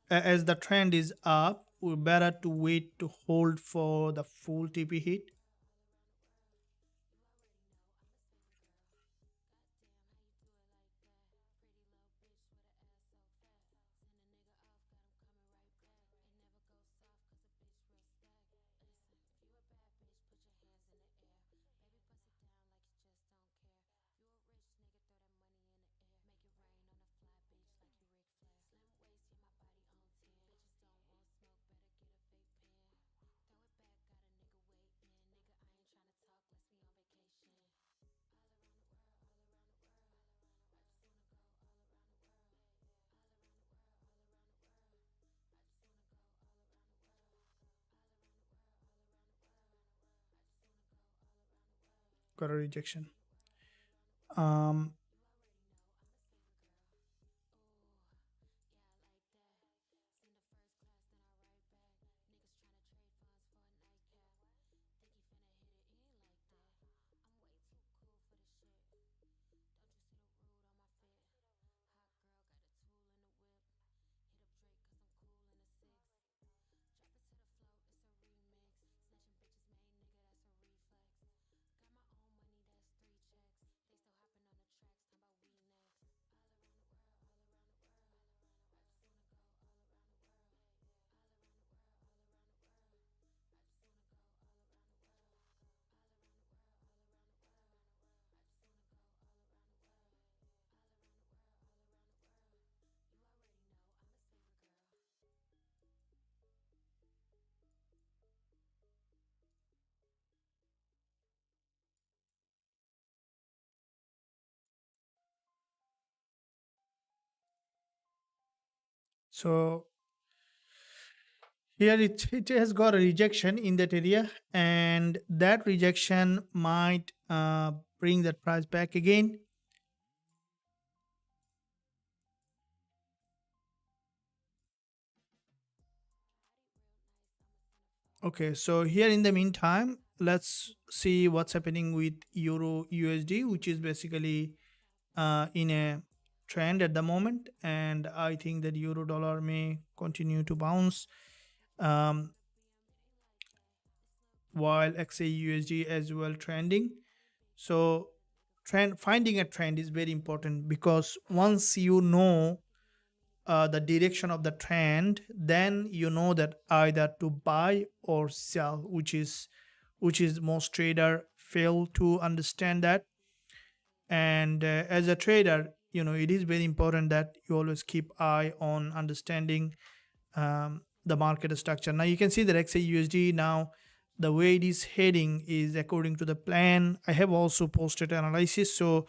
as the trend is up, we're better to wait to hold for the full TP hit. Got a rejection. Um, so here it has got a rejection in that area, and that rejection might bring that price back again. Okay, so here in the meantime, let's see what's happening with Euro USD, which is basically in a trend at the moment, and I think that Euro dollar may continue to bounce, um, while XAUSD as well trending. So trend finding a trend is very important, because once you know the direction of the trend, then you know that either to buy or sell, which is which is most trader fail to understand that. And as a trader, it is very important that you always keep eye on understanding the market structure. Now you can see that XAUSD now, the way it is heading is according to the plan. I have also posted analysis, so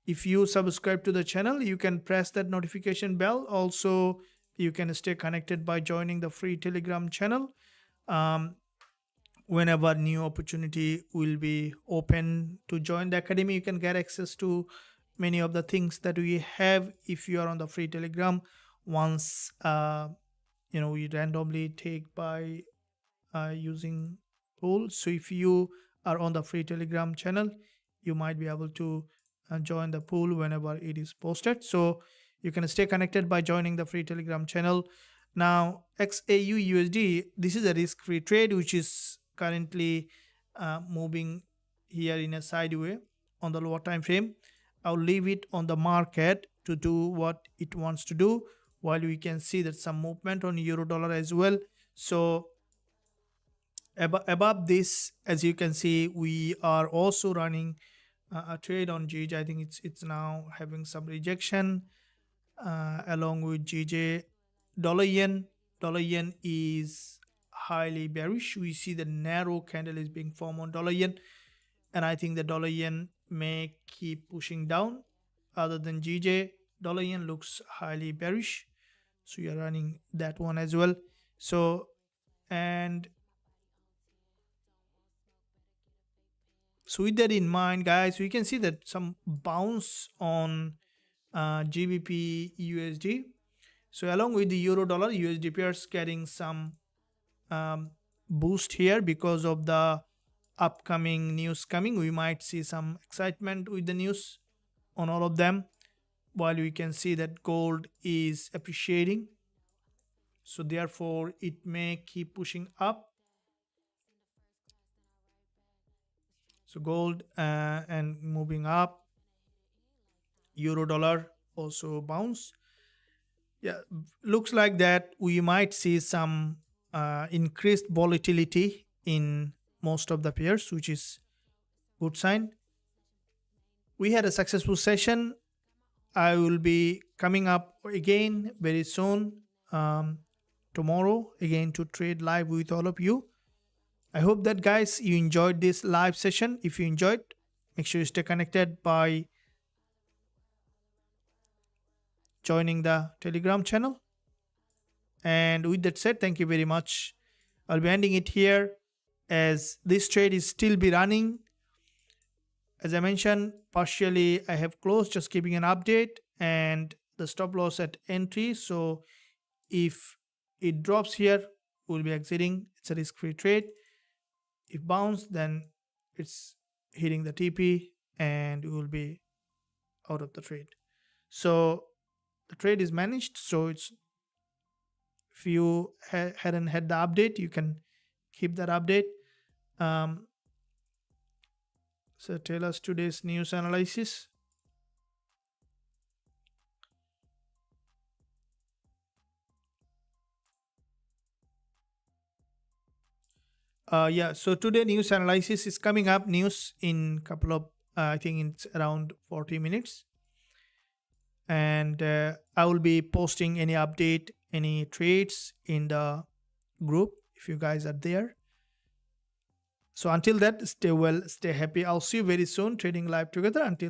if you subscribe to the channel, you can press that notification bell. Also, you can stay connected by joining the free Telegram channel. um, Whenever new opportunity will be open to join the academy, you can get access to many of the things that we have if you are on the free Telegram. Once we randomly take by using pool. So if you are on the free Telegram channel, you might be able to join the pool whenever it is posted. So you can stay connected by joining the free Telegram channel. Now XAUUSD, this is a risk-free trade which is currently moving here in a sideway on the lower time frame. I'll leave it on the market to do what it wants to do, while we can see that some movement on euro dollar as well. So above this, as you can see, we are also running a trade on GJ. I think it's now having some rejection along with GJ. Dollar yen is highly bearish. We see the narrow candle is being formed on dollar yen, and I think the dollar yen may keep pushing down. Other than GJ, dollar yen looks highly bearish, so you're running that one as well. So, and so with that in mind, guys, we can see that some bounce on GBP USD. So along with the euro dollar, USD pairs getting some boost here because of the upcoming news coming. We might see some excitement with the news on all of them, while we can see that gold is appreciating. So therefore, it may keep pushing up. So gold and moving up, euro dollar also bounce. Yeah, looks like that we might see some increased volatility in most of the pairs, which is good sign. We had a successful session. I will be coming up again very soon, tomorrow, again to trade live with all of you. I hope that, guys, you enjoyed this live session. If you enjoyed, make sure you stay connected by joining the Telegram channel. And with that said, thank you very much. I'll be ending it here, as this trade is still be running. As I mentioned, partially I have closed, just giving an update, and the stop loss at entry. So if it drops here, we'll be exiting. It's a risk-free trade. If bounce, then it's hitting the TP and we will be out of the trade. So the trade is managed. So it's, if you hadn't had the update, you can keep that update. So tell us today's news analysis. Yeah, so today news analysis is coming up. News in couple of I think it's around 40 minutes, and I will be posting any update, any trades in the group if you guys are there. So until that, stay well, stay happy. I'll see you very soon, trading live together. Until